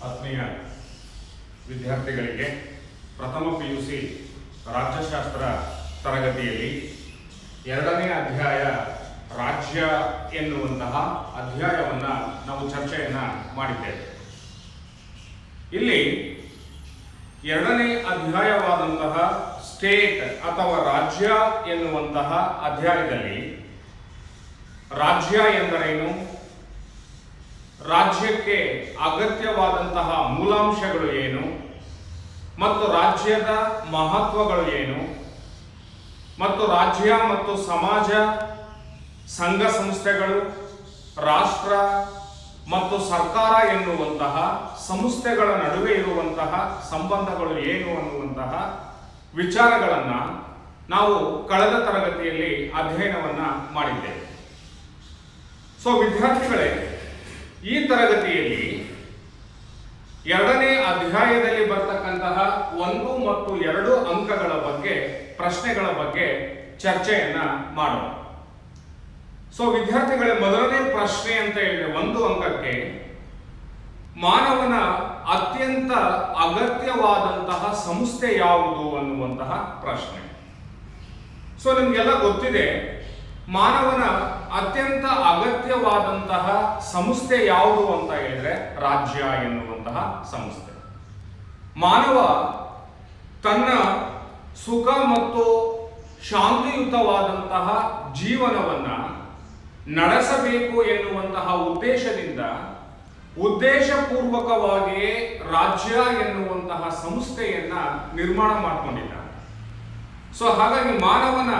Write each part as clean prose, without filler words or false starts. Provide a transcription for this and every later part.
ಆತ್ಮೀಯ ವಿದ್ಯಾರ್ಥಿಗಳಿಗೆ ಪ್ರಥಮ ಪಿಯುಸಿ ರಾಜ್ಯಶಾಸ್ತ್ರ ತರಗತಿಯಲ್ಲಿ ಎರಡನೇ ಅಧ್ಯಾಯ ರಾಜ್ಯ ಎನ್ನುವಂತಹ ಅಧ್ಯಾಯವನ್ನು ನಾವು ಚರ್ಚೆಯನ್ನು ಮಾಡಿದ್ದೇವೆ. ಇಲ್ಲಿ ಎರಡನೇ ಅಧ್ಯಾಯವಾದಂತಹ ಸ್ಟೇಟ್ ಅಥವಾ ರಾಜ್ಯ ಎನ್ನುವಂತಹ ಅಧ್ಯಾಯದಲ್ಲಿ ರಾಜ್ಯ ಎಂದರೇನು, ರಾಜ್ಯಕ್ಕೆ ಅಗತ್ಯವಾದಂತಹ ಮೂಲಾಂಶಗಳು ಏನು ಮತ್ತು ರಾಜ್ಯದ ಮಹತ್ವಗಳು ಏನು ಮತ್ತು ರಾಜ್ಯ ಮತ್ತು ಸಮಾಜ, ಸಂಘ ಸಂಸ್ಥೆಗಳು, ರಾಷ್ಟ್ರ ಮತ್ತು ಸರ್ಕಾರ ಎನ್ನುವಂತಹ ಸಂಸ್ಥೆಗಳ ನಡುವೆ ಇರುವಂತಹ ಸಂಬಂಧಗಳು ಏನು ಅನ್ನುವಂತಹ ವಿಚಾರಗಳನ್ನು ನಾವು ಕಳೆದ ತರಗತಿಯಲ್ಲಿ ಅಧ್ಯಯನವನ್ನು ಮಾಡಿದ್ದೇವೆ. ಸೊ ವಿದ್ಯಾರ್ಥಿಗಳೇ, ಈ ತರಗತಿಯಲ್ಲಿ ಎರಡನೇ ಅಧ್ಯಾಯದಲ್ಲಿ ಬರ್ತಕ್ಕಂತಹ 1 ಮತ್ತು 2 ಅಂಕಗಳ ಬಗ್ಗೆ, ಪ್ರಶ್ನೆಗಳ ಬಗ್ಗೆ ಚರ್ಚೆಯನ್ನ ಮಾಡೋಣ. ಸೊ ವಿದ್ಯಾರ್ಥಿಗಳೇ, ಮೊದಲನೇ ಪ್ರಶ್ನೆ ಅಂತ ಹೇಳಿದ್ರೆ 1 ಅಂಕಕ್ಕೆ ಮಾನವನ ಅತ್ಯಂತ ಅಗತ್ಯವಾದಂತಹ ಸಂಸ್ಥೆ ಯಾವುದು ಅನ್ನುವಂತಹ ಪ್ರಶ್ನೆ. ಸೊ ನಿಮಗೆಲ್ಲ ಗೊತ್ತಿದೆ, ಮಾನವನ ಅತ್ಯಂತ ಅಗತ್ಯವಾದಂತಹ ಸಂಸ್ಥೆ ಯಾವುದು ಅಂತ ಹೇಳಿದ್ರೆ ರಾಜ್ಯ ಎನ್ನುವಂತಹ ಸಂಸ್ಥೆ. ಮಾನವ ತನ್ನ ಸುಖ ಮತ್ತು ಶಾಂತಿಯುತವಾದಂತಹ ಜೀವನವನ್ನ ನಡೆಸಬೇಕು ಎನ್ನುವಂತಹ ಉದ್ದೇಶದಿಂದ ಉದ್ದೇಶಪೂರ್ವಕವಾಗಿಯೇ ರಾಜ್ಯ ಎನ್ನುವಂತಹ ಸಂಸ್ಥೆಯನ್ನ ನಿರ್ಮಾಣ ಮಾಡಿಕೊಂಡಿದ್ದಾನೆ. ಸೊ ಹಾಗಾಗಿ ಮಾನವನ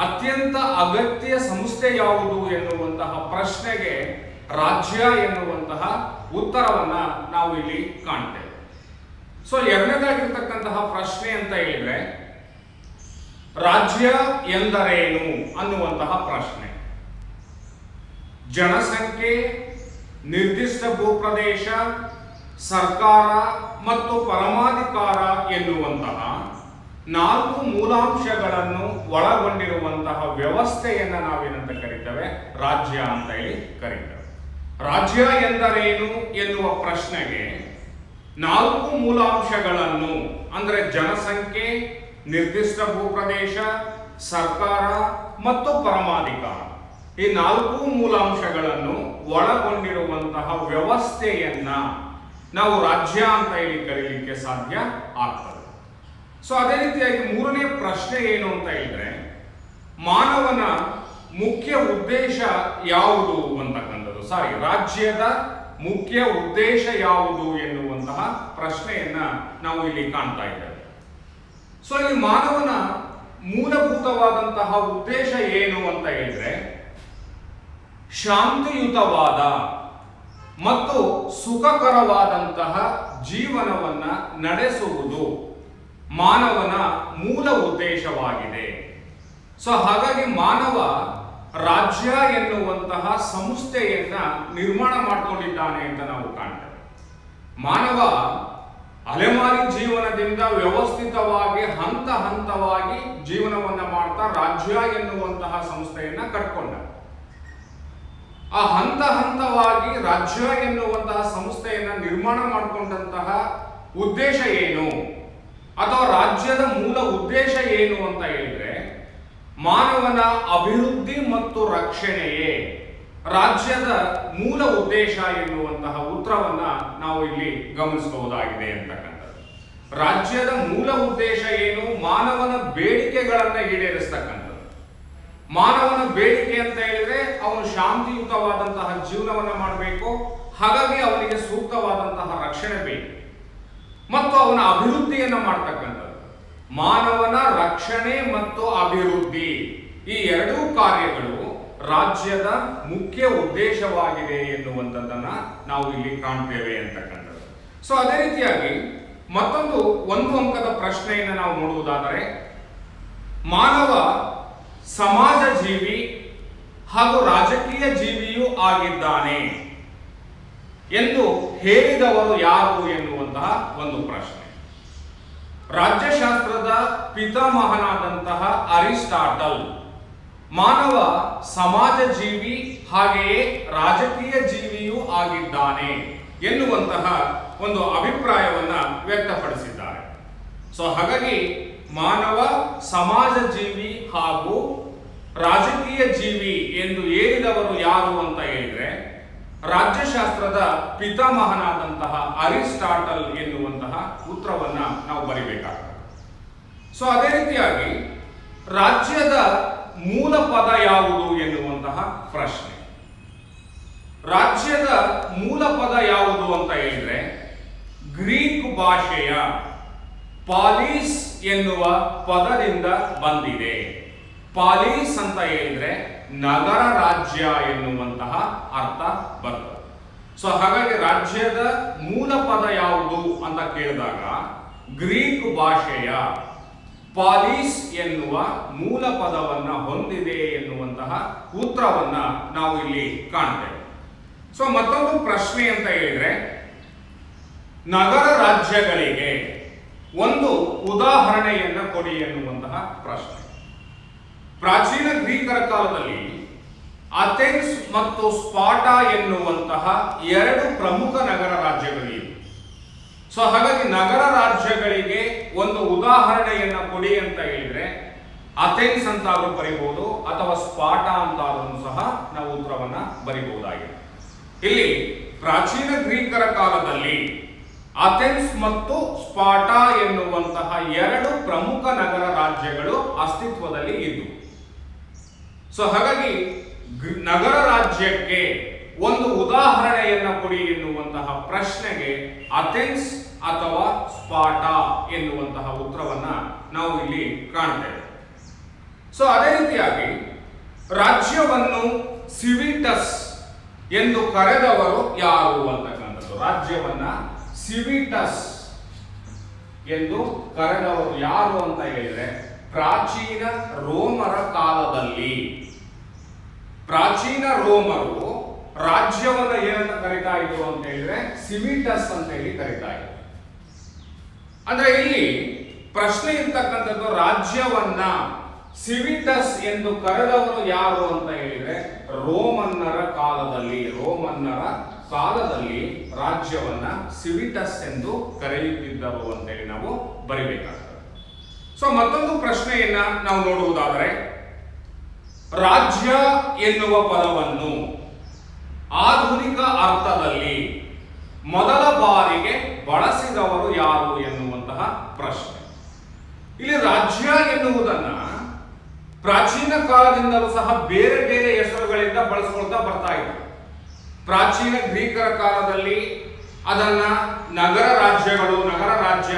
ಅತ್ಯಂತ ಅಗತ್ಯ ಸಂಸ್ಥೆ ಯಾವುದು ಎನ್ನುವಂತಹ ಪ್ರಶ್ನೆಗೆ ರಾಜ್ಯ ಎನ್ನುವಂತಹ ಉತ್ತರವನ್ನ ನಾವು ಇಲ್ಲಿ ಕಾಣ್ತೇವೆ. ಸೊ ಎರಡನೇದಾಗಿರ್ತಕ್ಕಂತಹ ಪ್ರಶ್ನೆ ಅಂತ ಹೇಳಿದ್ರೆ ರಾಜ್ಯ ಎಂದರೇನು ಅನ್ನುವಂತಹ ಪ್ರಶ್ನೆ. ಜನಸಂಖ್ಯೆ, ನಿರ್ದಿಷ್ಟ ಭೂಪ್ರದೇಶ, ಸರ್ಕಾರ ಮತ್ತು ಪರಮಾಧಿಕಾರ ಎನ್ನುವಂತಹ 4 ಮೂಲಾಂಶಗಳನ್ನು ಒಳಗೊಂಡಿರುವಂತಹ ವ್ಯವಸ್ಥೆಯನ್ನ ನಾವೇನಂತ ಕರೀತೇವೆ, ರಾಜ್ಯ ಅಂತ ಹೇಳಿ ಕರೀತೇವೆ. ರಾಜ್ಯ ಎಂದರೇನು ಎನ್ನುವ ಪ್ರಶ್ನೆಗೆ 4 ಮೂಲಾಂಶಗಳನ್ನು ಅಂದ್ರೆ ಜನಸಂಖ್ಯೆ, ನಿರ್ದಿಷ್ಟ ಭೂಪ್ರದೇಶ, ಸರ್ಕಾರ ಮತ್ತು ಪರಮಾಧಿಕಾರ, ಈ 4 ಮೂಲಾಂಶಗಳನ್ನು ಒಳಗೊಂಡಿರುವಂತಹ ವ್ಯವಸ್ಥೆಯನ್ನ ನಾವು ರಾಜ್ಯ ಅಂತ ಹೇಳಿ ಕರೀಲಿಕ್ಕೆ ಸಾಧ್ಯ ಆಗ್ತದೆ. ಸೊ ಅದೇ ರೀತಿಯಾಗಿ ಮೂರನೇ ಪ್ರಶ್ನೆ ಏನು ಅಂತ ಹೇಳಿದ್ರೆ ಮಾನವನ ಮುಖ್ಯ ಉದ್ದೇಶ ಯಾವುದು ಅಂತಕ್ಕಂಥದ್ದು, ರಾಜ್ಯದ ಮುಖ್ಯ ಉದ್ದೇಶ ಯಾವುದು ಎನ್ನುವಂತಹ ಪ್ರಶ್ನೆಯನ್ನ ನಾವು ಇಲ್ಲಿ ಕಾಣ್ತಾ ಇದ್ದೇವೆ. ಸೊ ಇಲ್ಲಿ ಮಾನವನ ಮೂಲಭೂತವಾದಂತಹ ಉದ್ದೇಶ ಏನು ಅಂತ ಹೇಳಿದ್ರೆ ಶಾಂತಿಯುತವಾದ ಮತ್ತು ಸುಖಕರವಾದಂತಹ ಜೀವನವನ್ನ ನಡೆಸುವುದು ಮಾನವನ ಮೂಲ ಉದ್ದೇಶವಾಗಿದೆ. ಸೊ ಹಾಗಾಗಿ ಮಾನವ ರಾಜ್ಯ ಎನ್ನುವಂತಹ ಸಂಸ್ಥೆಯನ್ನ ನಿರ್ಮಾಣ ಮಾಡಿಕೊಂಡಿದ್ದಾನೆ ಅಂತ ನಾವು ಕಾಣ್ತೇವೆ. ಮಾನವ ಅಲೆಮಾರಿ ಜೀವನದಿಂದ ವ್ಯವಸ್ಥಿತವಾಗಿ ಹಂತ ಹಂತವಾಗಿ ಜೀವನವನ್ನ ಮಾಡ್ತಾ ರಾಜ್ಯ ಎನ್ನುವಂತಹ ಸಂಸ್ಥೆಯನ್ನ ಕಟ್ಕೊಂಡ. ಆ ಹಂತ ಹಂತವಾಗಿ ರಾಜ್ಯ ಎನ್ನುವಂತಹ ಸಂಸ್ಥೆಯನ್ನ ನಿರ್ಮಾಣ ಮಾಡಿಕೊಂಡಂತಹ ಉದ್ದೇಶ ಏನು ಅಥವಾ ರಾಜ್ಯದ ಮೂಲ ಉದ್ದೇಶ ಏನು ಅಂತ ಹೇಳಿದ್ರೆ ಮಾನವನ ಅಭಿವೃದ್ಧಿ ಮತ್ತು ರಕ್ಷಣೆಯೇ ರಾಜ್ಯದ ಮೂಲ ಉದ್ದೇಶ ಎನ್ನುವಂತಹ ಉತ್ತರವನ್ನ ನಾವು ಇಲ್ಲಿ ಗಮನಿಸಬಹುದಾಗಿದೆ ಅಂತಕ್ಕಂಥದ್ದು. ರಾಜ್ಯದ ಮೂಲ ಉದ್ದೇಶ ಏನು? ಮಾನವನ ಬೇಡಿಕೆಗಳನ್ನ ಈಡೇರಿಸ್ತಕ್ಕಂಥದ್ದು. ಮಾನವನ ಬೇಡಿಕೆ ಅಂತ ಹೇಳಿದ್ರೆ ಅವನು ಶಾಂತಿಯುತವಾದಂತಹ ಜೀವನವನ್ನ ಮಾಡಬೇಕು, ಹಾಗಾಗಿ ಅವನಿಗೆ ಸೂಕ್ತವಾದಂತಹ ರಕ್ಷಣೆ ಬೇಕು ಮತ್ತು ಅವನ ಅಭಿವೃದ್ಧಿಯನ್ನ ಮಾಡ್ತಕ್ಕಂಥದ್ದು. ಮಾನವನ ರಕ್ಷಣೆ ಮತ್ತು ಅಭಿವೃದ್ಧಿ, ಈ 2 ಕಾರ್ಯಗಳು ರಾಜ್ಯದ ಮುಖ್ಯ ಉದ್ದೇಶವಾಗಿದೆ ಎನ್ನುವಂಥದ್ದನ್ನ ನಾವು ಇಲ್ಲಿ ಕಾಣ್ತೇವೆ ಅಂತಕ್ಕಂಥದ್ದು. ಸೊ ಅದೇ ರೀತಿಯಾಗಿ ಮತ್ತೊಂದು 1 ಅಂಕದ ಪ್ರಶ್ನೆಯನ್ನು ನಾವು ನೋಡುವುದಾದರೆ ಮಾನವ ಸಮಾಜ ಜೀವಿ ಹಾಗೂ ರಾಜಕೀಯ ಜೀವಿಯೂ ಆಗಿದ್ದಾನೆ ಎಂದು ಹೇಳಿದವರು ಯಾರು ಎನ್ನುವಂತಹ ಒಂದು ಪ್ರಶ್ನೆ. ರಾಜ್ಯಶಾಸ್ತ್ರದ ಪಿತಾಮಹನಾದಂತಹ ಅರಿಸ್ಟಾಟಲ್ ಮಾನವ ಸಮಾಜ ಜೀವಿ ಹಾಗೆಯೇ ರಾಜಕೀಯ ಜೀವಿಯೂ ಆಗಿದ್ದಾನೆ ಎನ್ನುವಂತಹ ಒಂದು ಅಭಿಪ್ರಾಯವನ್ನ ವ್ಯಕ್ತಪಡಿಸಿದ್ದಾರೆ. ಸೊ ಹಾಗಾಗಿ ಮಾನವ ಸಮಾಜ ಜೀವಿ ಹಾಗೂ ರಾಜಕೀಯ ಜೀವಿ ಎಂದು ಹೇಳಿದವರು ಯಾರು ಅಂತ ಹೇಳಿದ್ರೆ ರಾಜ್ಯಶಾಸ್ತ್ರದ ಪಿತಾಮಹನಾದಂತಹ ಅರಿಸ್ಟಾಟಲ್ ಎನ್ನುವಂತಹ ಉತ್ತರವನ್ನ ನಾವು ಬರಿಬೇಕಾಗ್ತದೆ. ಸೊ ಅದೇ ರೀತಿಯಾಗಿ ರಾಜ್ಯದ ಮೂಲ ಪದ ಯಾವುದು ಎನ್ನುವಂತಹ ಪ್ರಶ್ನೆ. ರಾಜ್ಯದ ಮೂಲ ಪದ ಯಾವುದು ಅಂತ ಹೇಳಿದ್ರೆ ಗ್ರೀಕ್ ಭಾಷೆಯ ಪಾಲಿಸ್ ಎನ್ನುವ ಪದದಿಂದ ಬಂದಿದೆ. ಪಾಲಿಸ್ ಅಂತ ಹೇಳಿದ್ರೆ ನಗರ ರಾಜ್ಯ ಎನ್ನುವಂತಹ ಅರ್ಥ ಬರ್ತದೆ. ಸೊ ಹಾಗಾಗಿ ರಾಜ್ಯದ ಮೂಲ ಪದ ಯಾವುದು ಅಂತ ಕೇಳಿದಾಗ ಗ್ರೀಕ್ ಭಾಷೆಯ ಪಾಲಿಸ್ ಎನ್ನುವ ಮೂಲ ಪದವನ್ನ ಹೊಂದಿದೆ ಎನ್ನುವಂತಹ ಉತ್ತರವನ್ನ ನಾವು ಇಲ್ಲಿ ಕಾಣ್ತೇವೆ. ಸೊ ಮತ್ತೊಂದು ಪ್ರಶ್ನೆ ಅಂತ ಹೇಳಿದ್ರೆ ನಗರ ರಾಜ್ಯಗಳಿಗೆ ಒಂದು ಉದಾಹರಣೆಯನ್ನ ಕೊಡಿ ಎನ್ನುವಂತಹ ಪ್ರಶ್ನೆ. ಪ್ರಾಚೀನ ಗ್ರೀಕರ ಕಾಲದಲ್ಲಿ ಅಥೆನ್ಸ್ ಮತ್ತು ಸ್ಪಾಟಾ ಎನ್ನುವಂತಹ ಎರಡು ಪ್ರಮುಖ ನಗರ ರಾಜ್ಯಗಳಿವೆ. ಸೊ ಹಾಗಾಗಿ ನಗರ ರಾಜ್ಯಗಳಿಗೆ ಒಂದು ಉದಾಹರಣೆಯನ್ನ ಕೊಡಿ ಅಂತ ಹೇಳಿದ್ರೆ ಅಥೆನ್ಸ್ ಅಂತಾದ್ರೂ ಬರಿಬಹುದು ಅಥವಾ ಸ್ಪಾಟಾ ಅಂತಾದ್ರೂ ಸಹ ನಾವು ಉತ್ತರವನ್ನ ಬರಿಬಹುದಾಗಿದೆ. ಇಲ್ಲಿ ಪ್ರಾಚೀನ ಗ್ರೀಕರ ಕಾಲದಲ್ಲಿ ಅಥೆನ್ಸ್ ಮತ್ತು ಸ್ಪಾಟಾ ಎನ್ನುವಂತಹ ಎರಡು ಪ್ರಮುಖ ನಗರ ರಾಜ್ಯಗಳು ಅಸ್ತಿತ್ವದಲ್ಲಿ ಇದ್ದವು. ಸೊ ಹಾಗಾಗಿ ನಗರ ರಾಜ್ಯಕ್ಕೆ ಒಂದು ಉದಾಹರಣೆಯನ್ನ ಕೊಡಿ ಎನ್ನುವಂತಹ ಪ್ರಶ್ನೆಗೆ ಅಥೆನ್ಸ್ ಅಥವಾ ಸ್ಪಾಟಾ ಎನ್ನುವಂತಹ ಉತ್ತರವನ್ನ ನಾವು ಇಲ್ಲಿ ಕಾಣ್ತೇವೆ. ಸೊ ಅದೇ ರೀತಿಯಾಗಿ ರಾಜ್ಯವನ್ನು ಸಿವಿಟಸ್ ಎಂದು ಕರೆದವರು ಯಾರು ಅಂತಕ್ಕಂಥದ್ದು. ರಾಜ್ಯವನ್ನ ಸಿವಿಟಸ್ ಎಂದು ಕರೆದವರು ಯಾರು ಅಂತ ಹೇಳಿದ್ರೆ ಪ್ರಾಚೀನ ರೋಮರ ಕಾಲದಲ್ಲಿ ಪ್ರಾಚೀನ ರೋಮರು ರಾಜ್ಯವನ್ನ ಏನಂತ ಕರಿತಾ ಇದ್ರು ಅಂತ ಹೇಳಿದ್ರೆ ಸಿವಿಟಸ್ ಅಂತ ಹೇಳಿ ಕರಿತಾ ಇದ್ರು. ಅಂದ್ರೆ ಇಲ್ಲಿ ಪ್ರಶ್ನೆ ಇರ್ತಕ್ಕಂಥದ್ದು ರಾಜ್ಯವನ್ನ ಸಿವಿಟಸ್ ಎಂದು ಕರೆದವರು ಯಾರು ಅಂತ ಹೇಳಿದ್ರೆ ರೋಮನ್ನರ ಕಾಲದಲ್ಲಿ ರಾಜ್ಯವನ್ನ ಸಿವಿಟಸ್ ಎಂದು ಕರೆಯುತ್ತಿದ್ದರು ಅಂತೇಳಿ ನಾವು ಬರಿಬೇಕಾಗ್ತದೆ. ಸೊ ಮತ್ತೊಂದು ಪ್ರಶ್ನೆಯನ್ನ ನಾವು ನೋಡುವುದಾದರೆ ರಾಜ್ಯ ಎನ್ನುವ ಪದವನ್ನು ಆಧುನಿಕ ಅರ್ಥದಲ್ಲಿ ಮೊದಲ ಬಾರಿಗೆ ಬಳಸಿದವರು ಯಾರು ಎನ್ನುವಂತಹ ಪ್ರಶ್ನೆ. ಇಲ್ಲಿ ರಾಜ್ಯ ಎನ್ನುವುದನ್ನ ಪ್ರಾಚೀನ ಕಾಲದಿಂದಲೂ ಸಹ ಬೇರೆ ಬೇರೆ ಹೆಸರುಗಳಿಂದ ಬಳಸ್ಕೊಳ್ತಾ ಬರ್ತಾ ಇದ್ರು. ಪ್ರಾಚೀನ ಗ್ರೀಕರ ಕಾಲದಲ್ಲಿ ಅದನ್ನ ನಗರ ರಾಜ್ಯ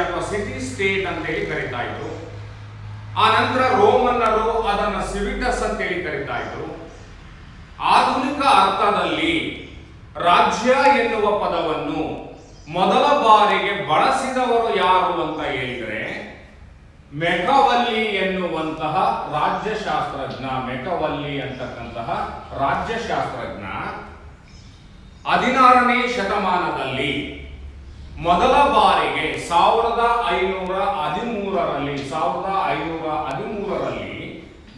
ಅಥವಾ ಸಿಟಿ ಸ್ಟೇಟ್ ಅಂತ ಹೇಳಿ ಕರೀತಾ ಇದ್ರು. ಆ ನಂತರ ರೋಮನ್ನರು ಅದನ್ನ ಸಿವಿಟಸ್ ಅಂತ ಹೇಳಿ ಕರೀತಾ ಇದ್ರು. ಆಧುನಿಕ ಅರ್ಥದಲ್ಲಿ ರಾಜ್ಯ ಎನ್ನುವ ಪದವನ್ನು ಮೊದಲ ಬಾರಿಗೆ ಬಳಸಿದವರು ಯಾರು ಅಂತ ಹೇಳಿದ್ರೆ ಮೆಕವಲ್ಲಿ ಎನ್ನುವಂತಹ ರಾಜ್ಯಶಾಸ್ತ್ರಜ್ಞ. ಮೆಕವಲ್ಲಿ ಅಂತಕ್ಕಂತಹ ರಾಜ್ಯಶಾಸ್ತ್ರಜ್ಞ 16ನೇ ಶತಮಾನದಲ್ಲಿ ಮೊದಲ ಬಾರಿಗೆ 1513ರಲ್ಲಿ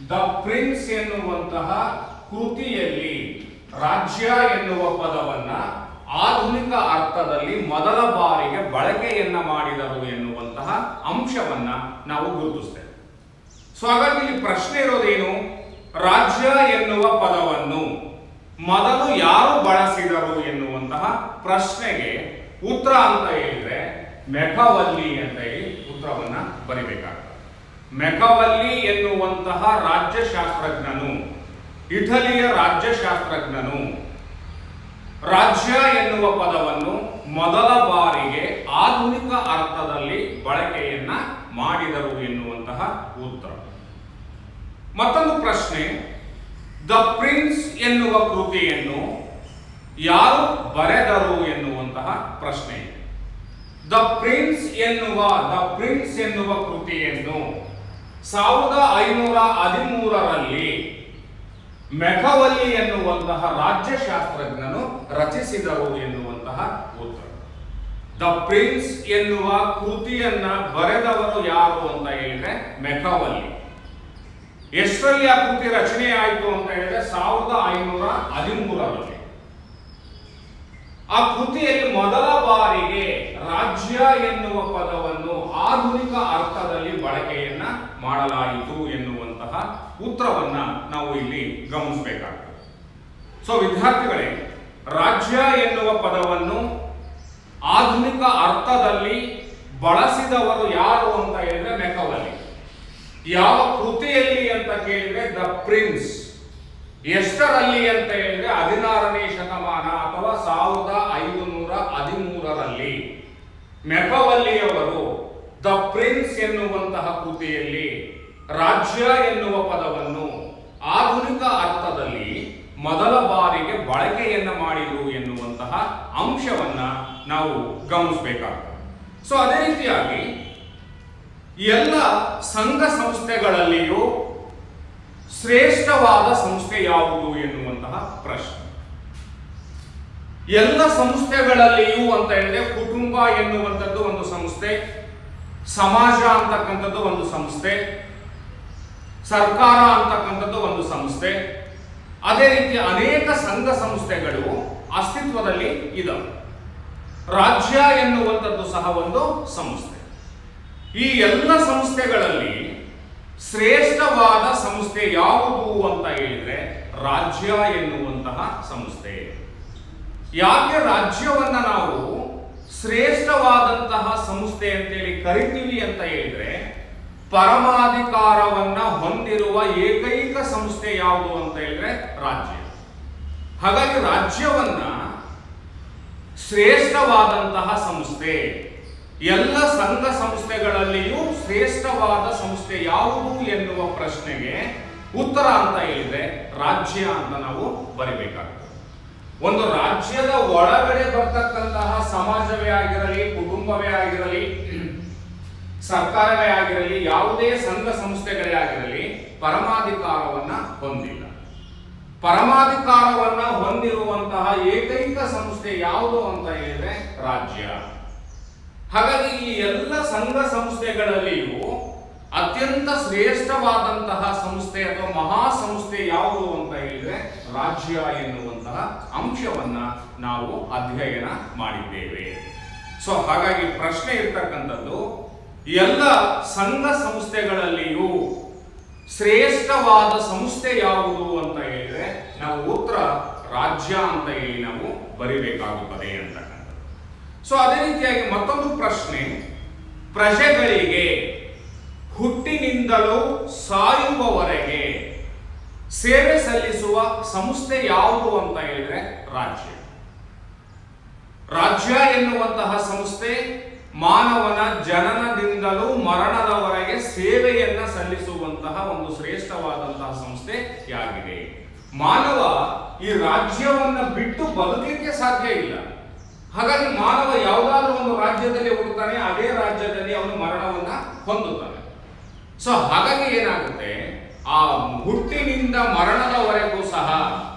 ದ ಪ್ರಿನ್ಸ್ ಎನ್ನುವಂತಹ ಕೃತಿಯಲ್ಲಿ ರಾಜ್ಯ ಎನ್ನುವ ಪದವನ್ನ ಆಧುನಿಕ ಅರ್ಥದಲ್ಲಿ ಮೊದಲ ಬಾರಿಗೆ ಬಳಕೆಯನ್ನ ಮಾಡಿದರು ಎನ್ನುವಂತಹ ಅಂಶವನ್ನ ನಾವು ಗುರುತಿಸ್ತೇವೆ. ಸೊ ಹಾಗಾಗಿ ಇಲ್ಲಿ ಪ್ರಶ್ನೆ ಇರೋದೇನು, ರಾಜ್ಯ ಎನ್ನುವ ಪದವನ್ನು ಮೊದಲು ಯಾರು ಬಳಸಿದರು ಎನ್ನುವಂತಹ ಪ್ರಶ್ನೆಗೆ ಉತ್ತರ ಅಂತ ಹೇಳಿದ್ರೆ ಮೆಕವಲ್ಲಿ ಅಂತ ಹೇಳಿ ಉತ್ತರವನ್ನ ಬರಿಬೇಕಾಗ್ತದೆ. ಮೆಕವಲ್ಲಿ ಎನ್ನುವಂತಹ ರಾಜ್ಯಶಾಸ್ತ್ರಜ್ಞನು, ಇಟಲಿಯ ರಾಜ್ಯಶಾಸ್ತ್ರಜ್ಞನು ರಾಜ್ಯ ಎನ್ನುವ ಪದವನ್ನು ಮೊದಲ ಬಾರಿಗೆ ಆಧುನಿಕ ಅರ್ಥದಲ್ಲಿ ಬಳಕೆಯನ್ನ ಮಾಡಿದರು ಎನ್ನುವಂತಹ ಉತ್ತರ. ಮತ್ತೊಂದು ಪ್ರಶ್ನೆ, ದ ಪ್ರಿನ್ಸ್ ಎನ್ನುವ ಕೃತಿಯನ್ನು ಯಾರು ಬರೆದರು ಎನ್ನುವಂತಹ ಪ್ರಶ್ನೆ. ದ ಪ್ರಿನ್ಸ್ ಎನ್ನುವ ಕೃತಿಯನ್ನು 1513ರಲ್ಲಿ ಮೆಕವಲ್ಲಿ ಎನ್ನುವಂತಹ ರಾಜ್ಯಶಾಸ್ತ್ರಜ್ಞನು ರಚಿಸಿದರು ಎನ್ನುವಂತಹ ಉತ್ತರ. ದ ಪ್ರಿನ್ಸ್ ಎನ್ನುವ ಕೃತಿಯನ್ನ ಬರೆದವರು ಯಾರು ಅಂತ ಹೇಳಿದ್ರೆ ಮೆಕವಲ್ಲಿ. ಎಷ್ಟರಲ್ಲಿ ಆ ಕೃತಿ ರಚನೆ ಆಯಿತು ಅಂತ ಹೇಳಿದ್ರೆ 1513ರಲ್ಲಿ. ಆ ಕೃತಿಯಲ್ಲಿ ಮೊದಲ ಬಾರಿಗೆ ರಾಜ್ಯ ಎನ್ನುವ ಪದವನ್ನು ಆಧುನಿಕ ಅರ್ಥದಲ್ಲಿ ಬಳಕೆಯನ್ನ ಮಾಡಲಾಯಿತು ಎನ್ನುವಂತಹ ಉತ್ತರವನ್ನ ನಾವು ಇಲ್ಲಿ ಗಮನಿಸಬೇಕಾಗ್ತದೆ. ಸೊ ವಿದ್ಯಾರ್ಥಿಗಳೇ, ರಾಜ್ಯ ಎನ್ನುವ ಪದವನ್ನು ಆಧುನಿಕ ಅರ್ಥದಲ್ಲಿ ಬಳಸಿದವರು ಯಾರು ಅಂತ ಹೇಳಿದ್ರೆ ಮೆಕವಲ್ಲಿ. ಯಾವ ಕೃತಿಯಲ್ಲಿ ಅಂತ ಕೇಳಿದ್ರೆ ದ ಪ್ರಿನ್ಸ್. ಎಷ್ಟರಲ್ಲಿ ಅಂತ ಹೇಳಿದ್ರೆ 16ನೇ ಶತಮಾನ ಅಥವಾ 1513ರಲ್ಲಿ ಮೆಕವಲ್ಲಿಯವರು ದ ಪ್ರಿನ್ಸ್ ಎನ್ನುವಂತಹ ಕೃತಿಯಲ್ಲಿ ರಾಜ್ಯ ಎನ್ನುವ ಪದವನ್ನು ಆಧುನಿಕ ಅರ್ಥದಲ್ಲಿ ಮೊದಲ ಬಾರಿಗೆ ಬಳಕೆಯನ್ನ ಮಾಡಿದರು ಎನ್ನುವಂತಹ ಅಂಶವನ್ನ ನಾವು ಗಮನಿಸಬೇಕಾಗ್ತದೆ. ಸೊ ಅದೇ ರೀತಿಯಾಗಿ ಎಲ್ಲ ಸಂಘ ಸಂಸ್ಥೆಗಳಲ್ಲಿಯೂ ಶ್ರೇಷ್ಠವಾದ ಸಂಸ್ಥೆ ಯಾವುದು ಎನ್ನುವಂತಹ ಪ್ರಶ್ನೆ. ಎಲ್ಲ ಸಂಸ್ಥೆಗಳಲ್ಲಿಯೂ ಅಂತ ಹೇಳಿದ್ರೆ ಕುಟುಂಬ ಎನ್ನುವಂಥದ್ದು ಒಂದು ಸಂಸ್ಥೆ, ಸಮಾಜ ಅಂತಕ್ಕಂಥದ್ದು ಒಂದು ಸಂಸ್ಥೆ, ಸರ್ಕಾರ ಅಂತಕ್ಕಂಥದ್ದು ಒಂದು ಸಂಸ್ಥೆ, ಅದೇ ರೀತಿ ಅನೇಕ ಸಂಘ ಸಂಸ್ಥೆಗಳು ಅಸ್ತಿತ್ವದಲ್ಲಿ ಇದಾವೆ. ರಾಜ್ಯ ಎನ್ನುವಂಥದ್ದು ಸಹ ಒಂದು ಸಂಸ್ಥೆ. ಈ ಎಲ್ಲ ಸಂಸ್ಥೆಗಳಲ್ಲಿ ಶ್ರೇಷ್ಠವಾದ ಸಂಸ್ಥೆ ಯಾವುದು ಅಂತ ಹೇಳಿದ್ರೆ ರಾಜ್ಯ ಎನ್ನುವಂತಹ ಸಂಸ್ಥೆ. ಯಾಕೆ ರಾಜ್ಯವನ್ನ ನಾವು ಶ್ರೇಷ್ಠವಾದಂತಹ ಸಂಸ್ಥೆ ಅಂತೇಳಿ ಕರಿತೀವಿ ಅಂತ ಹೇಳಿದ್ರೆ, ಪರಮಾಧಿಕಾರವನ್ನ ಹೊಂದಿರುವ ಏಕೈಕ ಸಂಸ್ಥೆ ಯಾವುದು ಅಂತ ಹೇಳಿದ್ರೆ ರಾಜ್ಯ. ಹಾಗಾಗಿ ರಾಜ್ಯವನ್ನ ಶ್ರೇಷ್ಠವಾದಂತಹ ಸಂಸ್ಥೆ, ಎಲ್ಲ ಸಂಘ ಸಂಸ್ಥೆಗಳಲ್ಲಿಯೂ ಶ್ರೇಷ್ಠವಾದ ಸಂಸ್ಥೆ ಯಾವುದು ಎನ್ನುವ ಪ್ರಶ್ನೆಗೆ ಉತ್ತರ ಅಂತ ಹೇಳಿದ್ರೆ ರಾಜ್ಯ ಅಂತ ನಾವು ಬರಿಬೇಕಾಗ್ತದೆ. ಒಂದು ರಾಜ್ಯದ ಒಳಗಡೆ ಬರ್ತಕ್ಕಂತಹ ಸಮಾಜವೇ ಆಗಿರಲಿ, ಕುಟುಂಬವೇ ಆಗಿರಲಿ, ಸರ್ಕಾರವೇ ಆಗಿರಲಿ, ಯಾವುದೇ ಸಂಘ ಸಂಸ್ಥೆಗಳೇ ಆಗಿರಲಿ ಪರಮಾಧಿಕಾರವನ್ನ ಹೊಂದಿಲ್ಲ. ಪರಮಾಧಿಕಾರವನ್ನ ಹೊಂದಿರುವಂತಹ ಏಕೈಕ ಸಂಸ್ಥೆ ಯಾವುದು ಅಂತ ಹೇಳಿದ್ರೆ ರಾಜ್ಯ. ಹಾಗಾಗಿ ಈ ಎಲ್ಲ ಸಂಘ ಸಂಸ್ಥೆಗಳಲ್ಲಿಯೂ ಅತ್ಯಂತ ಶ್ರೇಷ್ಠವಾದಂತಹ ಸಂಸ್ಥೆ ಅಥವಾ ಮಹಾಸಂಸ್ಥೆ ಯಾವುದು ಅಂತ ಹೇಳಿದ್ರೆ ರಾಜ್ಯ ಎನ್ನುವಂತಹ ಅಂಶವನ್ನ ನಾವು ಅಧ್ಯಯನ ಮಾಡಿದ್ದೇವೆ. ಸೊ ಹಾಗಾಗಿ ಪ್ರಶ್ನೆ ಇರ್ತಕ್ಕಂಥದ್ದು, ಎಲ್ಲ ಸಂಘ ಸಂಸ್ಥೆಗಳಲ್ಲಿಯೂ ಶ್ರೇಷ್ಠವಾದ ಸಂಸ್ಥೆ ಯಾವುದು ಅಂತ ಹೇಳಿದ್ರೆ ನಾವು ಉತ್ತರ ರಾಜ್ಯ ಅಂತ ಹೇಳಿ ನಾವು ಬರಿಬೇಕಾಗುತ್ತದೆ ಅಂತಕ್ಕಂಥದ್ದು. ಸೊ ಅದೇ ರೀತಿಯಾಗಿ ಮತ್ತೊಂದು ಪ್ರಶ್ನೆ, ಪ್ರಜೆಗಳಿಗೆ ಹುಟ್ಟಿನಿಂದಲೂ ಸಾಯುವವರೆಗೆ ಸೇವೆ ಸಲ್ಲಿಸುವ ಸಂಸ್ಥೆ ಯಾವುದು ಅಂತ ಹೇಳಿದ್ರೆ ರಾಜ್ಯ. ರಾಜ್ಯ ಎನ್ನುವಂತಹ ಸಂಸ್ಥೆ ಮಾನವನ ಜನನದಿಂದಲೂ ಮರಣದವರೆಗೆ ಸೇವೆಯನ್ನ ಸಲ್ಲಿಸುವಂತಹ ಒಂದು ಶ್ರೇಷ್ಠವಾದಂತಹ ಸಂಸ್ಥೆಯಾಗಿದೆ. ಮಾನವ ಈ ರಾಜ್ಯವನ್ನ ಬಿಟ್ಟು ಬದುಕಲಿಕ್ಕೆ ಸಾಧ್ಯ ಇಲ್ಲ. ಹಾಗಾಗಿ ಮಾನವ ಯಾವುದಾದ್ರೂ ಒಂದು ರಾಜ್ಯದಲ್ಲಿ ಹುಟ್ಟುತ್ತಾನೆ, ಅದೇ ರಾಜ್ಯದಲ್ಲಿ ಅವನು ಮರಣವನ್ನ ಹೊಂದುತ್ತಾನೆ. ಸೊ ಹಾಗಾಗಿ ಏನಾಗುತ್ತೆ, ಆ ಹುಟ್ಟಿನಿಂದ ಮರಣದವರೆಗೂ ಸಹ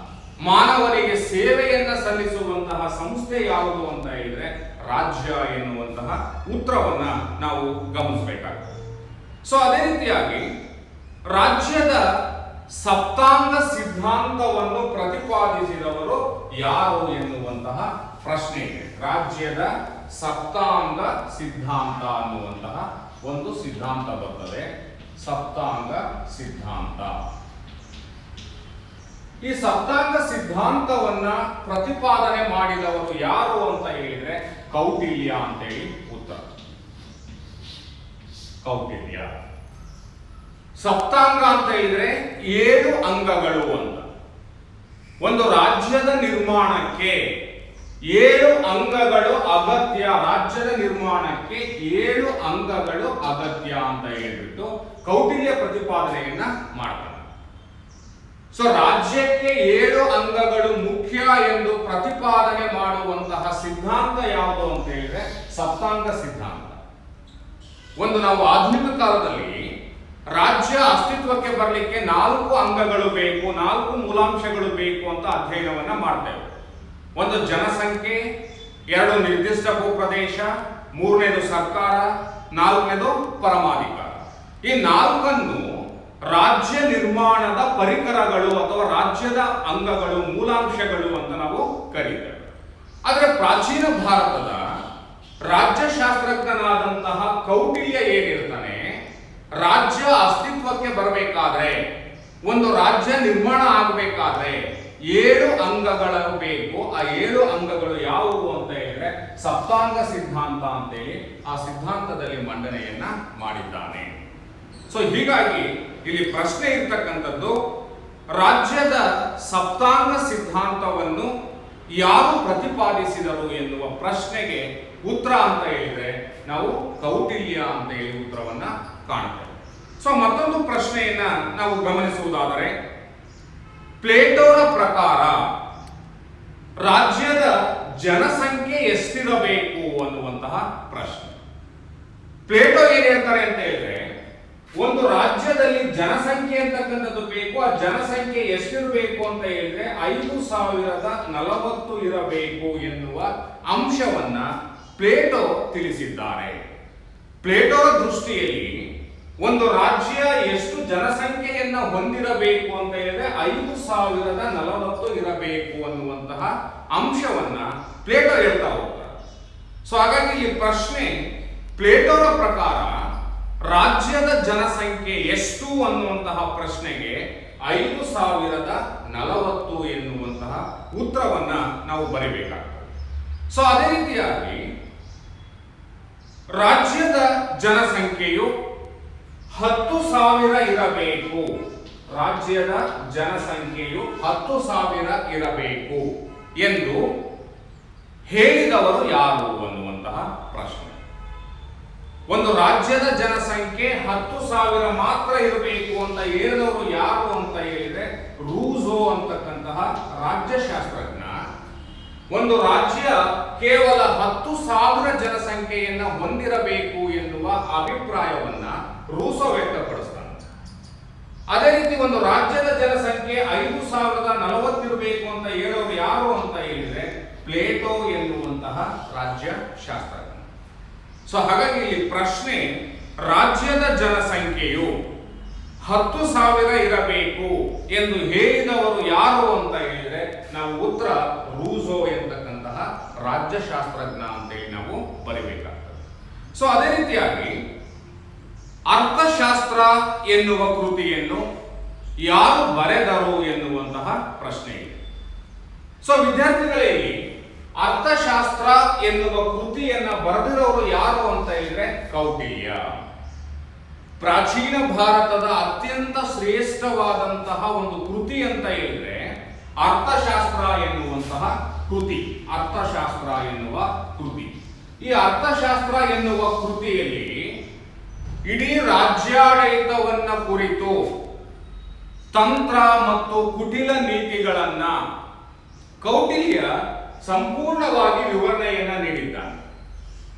ಮಾನವನಿಗೆ ಸೇವೆಯನ್ನ ಸಲ್ಲಿಸುವಂತಹ ಸಂಸ್ಥೆ ಯಾವುದು ಅಂತ ಹೇಳಿದ್ರೆ ರಾಜ್ಯ ಎನ್ನುವಂತಹ ಉತ್ತರವನ್ನ ನಾವು ಗಮನಿಸಬೇಕಾಗ್ತದೆ. ಸೊ ಅದೇ ರೀತಿಯಾಗಿ ರಾಜ್ಯದ ಸಪ್ತಾಂಗ ಸಿದ್ಧಾಂತವನ್ನು ಪ್ರತಿಪಾದಿಸಿದವರು ಯಾರು ಎನ್ನುವಂತಹ ಪ್ರಶ್ನೆ ಇದೆ. ರಾಜ್ಯದ ಸಪ್ತಾಂಗ ಸಿದ್ಧಾಂತ ಅನ್ನುವಂತಹ ಒಂದು ಸಿದ್ಧಾಂತ ಬರ್ತದೆ, ಸಪ್ತಾಂಗ ಸಿದ್ಧಾಂತ. ಈ ಸಪ್ತಾಂಗ ಸಿದ್ಧಾಂತವನ್ನ ಪ್ರತಿಪಾದನೆ ಮಾಡಿದವರು ಯಾರು ಅಂತ ಹೇಳಿದ್ರೆ ಕೌಟಿಲ್ಯ ಅಂತೇಳಿ ಉತ್ತರ. ಕೌಟಿಲ್ಯ. ಸಪ್ತಾಂಗ ಅಂತ ಹೇಳಿದ್ರೆ 7 ಅಂಗಗಳು ಅಂತ. ಒಂದು ರಾಜ್ಯದ ನಿರ್ಮಾಣಕ್ಕೆ 7 ಅಂಗಗಳು ಅಗತ್ಯ. ರಾಜ್ಯದ ನಿರ್ಮಾಣಕ್ಕೆ 7 ಅಂಗಗಳು ಅಗತ್ಯ ಅಂತ ಹೇಳಿಬಿಟ್ಟು ಕೌಟಿಲ್ಯ ಪ್ರತಿಪಾದನೆಯನ್ನ ಮಾಡ್ತಾರೆ. ಸೊ ರಾಜ್ಯಕ್ಕೆ 7 ಅಂಗಗಳು ಮುಖ್ಯ ಎಂದು ಪ್ರತಿಪಾದನೆ ಮಾಡುವಂತಹ ಸಿದ್ಧಾಂತ ಯಾವುದು ಅಂತ ಹೇಳಿದ್ರೆ ಸಪ್ತಾಂಗ ಸಿದ್ಧಾಂತ. ಒಂದು ನಾವು ಆಧುನಿಕ ಕಾಲದಲ್ಲಿ ರಾಜ್ಯ ಅಸ್ತಿತ್ವಕ್ಕೆ ಬರಲಿಕ್ಕೆ 4 ಅಂಗಗಳು ಬೇಕು, 4 ಮೂಲಾಂಶಗಳು ಬೇಕು ಅಂತ ಅಧ್ಯಯನವನ್ನ ಮಾಡ್ತೇವೆ. ಒಂದು ಜನಸಂಖ್ಯೆ, 2 ನಿರ್ದಿಷ್ಟ ಭೂಪ್ರದೇಶ, 3ನೇದು ಸರ್ಕಾರ, 4ನೇದು ಪರಮಾಧಿಕಾರ. ಈ 4ನ್ನು ರಾಜ್ಯ ನಿರ್ಮಾಣದ ಪರಿಕರಗಳು ಅಥವಾ ರಾಜ್ಯದ ಅಂಗಗಳು, ಮೂಲಾಂಶಗಳು ಅಂತ ನಾವು ಕರೀತೇವೆ. ಆದರೆ ಪ್ರಾಚೀನ ಭಾರತದ ರಾಜ್ಯಶಾಸ್ತ್ರಜ್ಞನಾದಂತಹ ಕೌಟಿಲ್ಯ ಏನಿರ್ತಾನೆ, ರಾಜ್ಯ ಅಸ್ತಿತ್ವಕ್ಕೆ ಬರಬೇಕಾದ್ರೆ, ಒಂದು ರಾಜ್ಯ ನಿರ್ಮಾಣ ಆಗಬೇಕಾದ್ರೆ 7 ಅಂಗಗಳು ಬೇಕು. ಆ 7 ಅಂಗಗಳು ಯಾವುವು ಅಂತ ಹೇಳಿದ್ರೆ ಸಪ್ತಾಂಗ ಸಿದ್ಧಾಂತ ಅಂತೇಳಿ ಆ ಸಿದ್ಧಾಂತದಲ್ಲಿ ಮಂಡನೆಯನ್ನ ಮಾಡಿದ್ದಾನೆ. ಸೊ ಹೀಗಾಗಿ ಇಲ್ಲಿ ಪ್ರಶ್ನೆ ಇರ್ತಕ್ಕಂಥದ್ದು, ರಾಜ್ಯದ ಸಪ್ತಾಂಗ ಸಿದ್ಧಾಂತವನ್ನು ಯಾರು ಪ್ರತಿಪಾದಿಸಿದರು ಎನ್ನುವ ಪ್ರಶ್ನೆಗೆ ಉತ್ತರ ಅಂತ ಹೇಳಿದ್ರೆ ನಾವು ಕೌಟಿಲ್ಯ ಅಂತ ಹೇಳಿ ಉತ್ತರವನ್ನ ಕಾಣ್ತೇವೆ. ಸೊ ಮತ್ತೊಂದು ಪ್ರಶ್ನೆಯನ್ನ ನಾವು ಗಮನಿಸುವುದಾದರೆ, ಪ್ಲೇಟೋರ ಪ್ರಕಾರ ರಾಜ್ಯದ ಜನಸಂಖ್ಯೆ ಎಷ್ಟಿರಬೇಕು ಅನ್ನುವಂತಹ ಪ್ರಶ್ನೆ. ಪ್ಲೇಟೋ ಏನ್ ಹೇಳ್ತಾರೆ ಅಂತ ಹೇಳಿದ್ರೆ, ಒಂದು ರಾಜ್ಯದಲ್ಲಿ ಜನಸಂಖ್ಯೆ ಅಂತಕ್ಕಂಥದ್ದು ಬೇಕು. ಆ ಜನಸಂಖ್ಯೆ ಎಷ್ಟಿರಬೇಕು ಅಂತ ಹೇಳಿದ್ರೆ 5040 ಇರಬೇಕು ಎನ್ನುವ ಅಂಶವನ್ನ ಪ್ಲೇಟೋ ತಿಳಿಸಿದ್ದಾರೆ. ಪ್ಲೇಟೋರ ದೃಷ್ಟಿಯಲ್ಲಿ ಒಂದು ರಾಜ್ಯ ಎಷ್ಟು ಜನಸಂಖ್ಯೆಯನ್ನ ಹೊಂದಿರಬೇಕು ಅಂತ ಹೇಳಿದ್ರೆ 5040 ಇರಬೇಕು ಅನ್ನುವಂತಹ ಅಂಶವನ್ನ ಪ್ಲೇಟೋ ಹೇಳ್ತಾ ಹೋಗ್ತಾರೆ. ಸೊ ಹಾಗಾಗಿ ಇಲ್ಲಿ ಪ್ರಶ್ನೆ, ಪ್ಲೇಟೋರ ಪ್ರಕಾರ ರಾಜ್ಯದ ಜನಸಂಖ್ಯೆ ಎಷ್ಟು ಅನ್ನುವಂತಹ ಪ್ರಶ್ನೆಗೆ 5040 ಎನ್ನುವಂತಹ ಉತ್ತರವನ್ನ ನಾವು ಬರೀಬೇಕಾಗ್ತದೆ. ಸೊ ಅದೇ ರೀತಿಯಾಗಿ ರಾಜ್ಯದ ಜನಸಂಖ್ಯೆಯು 10,000 ಇರಬೇಕು. ರಾಜ್ಯದ ಜನಸಂಖ್ಯೆಯು 10,000 ಇರಬೇಕು ಎಂದು ಹೇಳಿದವರು ಯಾರು ಅನ್ನುವಂತಹ ಪ್ರಶ್ನೆ. ಒಂದು ರಾಜ್ಯದ ಜನಸಂಖ್ಯೆ 10,000 ಮಾತ್ರ ಇರಬೇಕು ಅಂತ ಹೇಳಿದವರು ಯಾರು ಅಂತ ಹೇಳಿದ್ರೆ ರೂಸೋ ಅಂತಕ್ಕಂತಹ ರಾಜ್ಯಶಾಸ್ತ್ರಜ್ಞ ಒಂದು ರಾಜ್ಯ ಕೇವಲ 10,000 ಜನಸಂಖ್ಯೆಯನ್ನ ಹೊಂದಿರಬೇಕು ಎನ್ನುವ ಅಭಿಪ್ರಾಯವನ್ನ ರೂಸೋ ವ್ಯಕ್ತಪಡಿಸ್ತಾನೆ. ಅದೇ ರೀತಿ ಒಂದು ರಾಜ್ಯದ ಜನಸಂಖ್ಯೆ 5,040 ಇರಬೇಕು ಅಂತ ಹೇಳೋರು ಯಾರು ಅಂತ ಹೇಳಿದ್ರೆ ಪ್ಲೇಟೋ ಎನ್ನುವಂತಹ ರಾಜ್ಯಶಾಸ್ತ್ರಜ್ಞ. ಸೊ ಹಾಗಾಗಿ ಇಲ್ಲಿ ಪ್ರಶ್ನೆ, ರಾಜ್ಯದ ಜನಸಂಖ್ಯೆಯು 10,000 ಇರಬೇಕು ಎಂದು ಹೇಳಿದವರು ಯಾರು ಅಂತ ಹೇಳಿದ್ರೆ ನಾವು ಉತ್ತರ ರೂಸೋ ಎಂತಕ್ಕಂತಹ ರಾಜ್ಯಶಾಸ್ತ್ರಜ್ಞ ಅಂತೇಳಿ ನಾವು ಬರೀಬೇಕಾಗ್ತದೆ. ಸೊ ಅದೇ ರೀತಿಯಾಗಿ ಅರ್ಥಶಾಸ್ತ್ರ ಎನ್ನುವ ಕೃತಿಯನ್ನು ಯಾರು ಬರೆದರು ಎನ್ನುವಂತಹ ಪ್ರಶ್ನೆ ಇದೆ. ಸೊ ವಿದ್ಯಾರ್ಥಿಗಳಲ್ಲಿ ಅರ್ಥಶಾಸ್ತ್ರ ಎನ್ನುವ ಕೃತಿಯನ್ನ ಬರೆದಿರೋರು ಯಾರು ಅಂತ ಹೇಳಿದ್ರೆ ಕೌಟಿಲ್ಯ. ಪ್ರಾಚೀನ ಭಾರತದ ಅತ್ಯಂತ ಶ್ರೇಷ್ಠವಾದಂತಹ ಒಂದು ಕೃತಿ ಅಂತ ಹೇಳಿದ್ರೆ ಅರ್ಥಶಾಸ್ತ್ರ ಎನ್ನುವಂತಹ ಕೃತಿ. ಅರ್ಥಶಾಸ್ತ್ರ ಎನ್ನುವ ಕೃತಿ. ಈ ಅರ್ಥಶಾಸ್ತ್ರ ಎನ್ನುವ ಕೃತಿಯಲ್ಲಿ ಇಡೀ ರಾಜ್ಯಾಡಳಿತವನ್ನ ಕುರಿತು ತಂತ್ರ ಮತ್ತು ಕುಟಿಲ ನೀತಿಗಳನ್ನ ಕೌಟಿಲ್ಯ ಸಂಪೂರ್ಣವಾಗಿ ವಿವರಣೆಯನ್ನ ನೀಡಿದ್ದಾನೆ.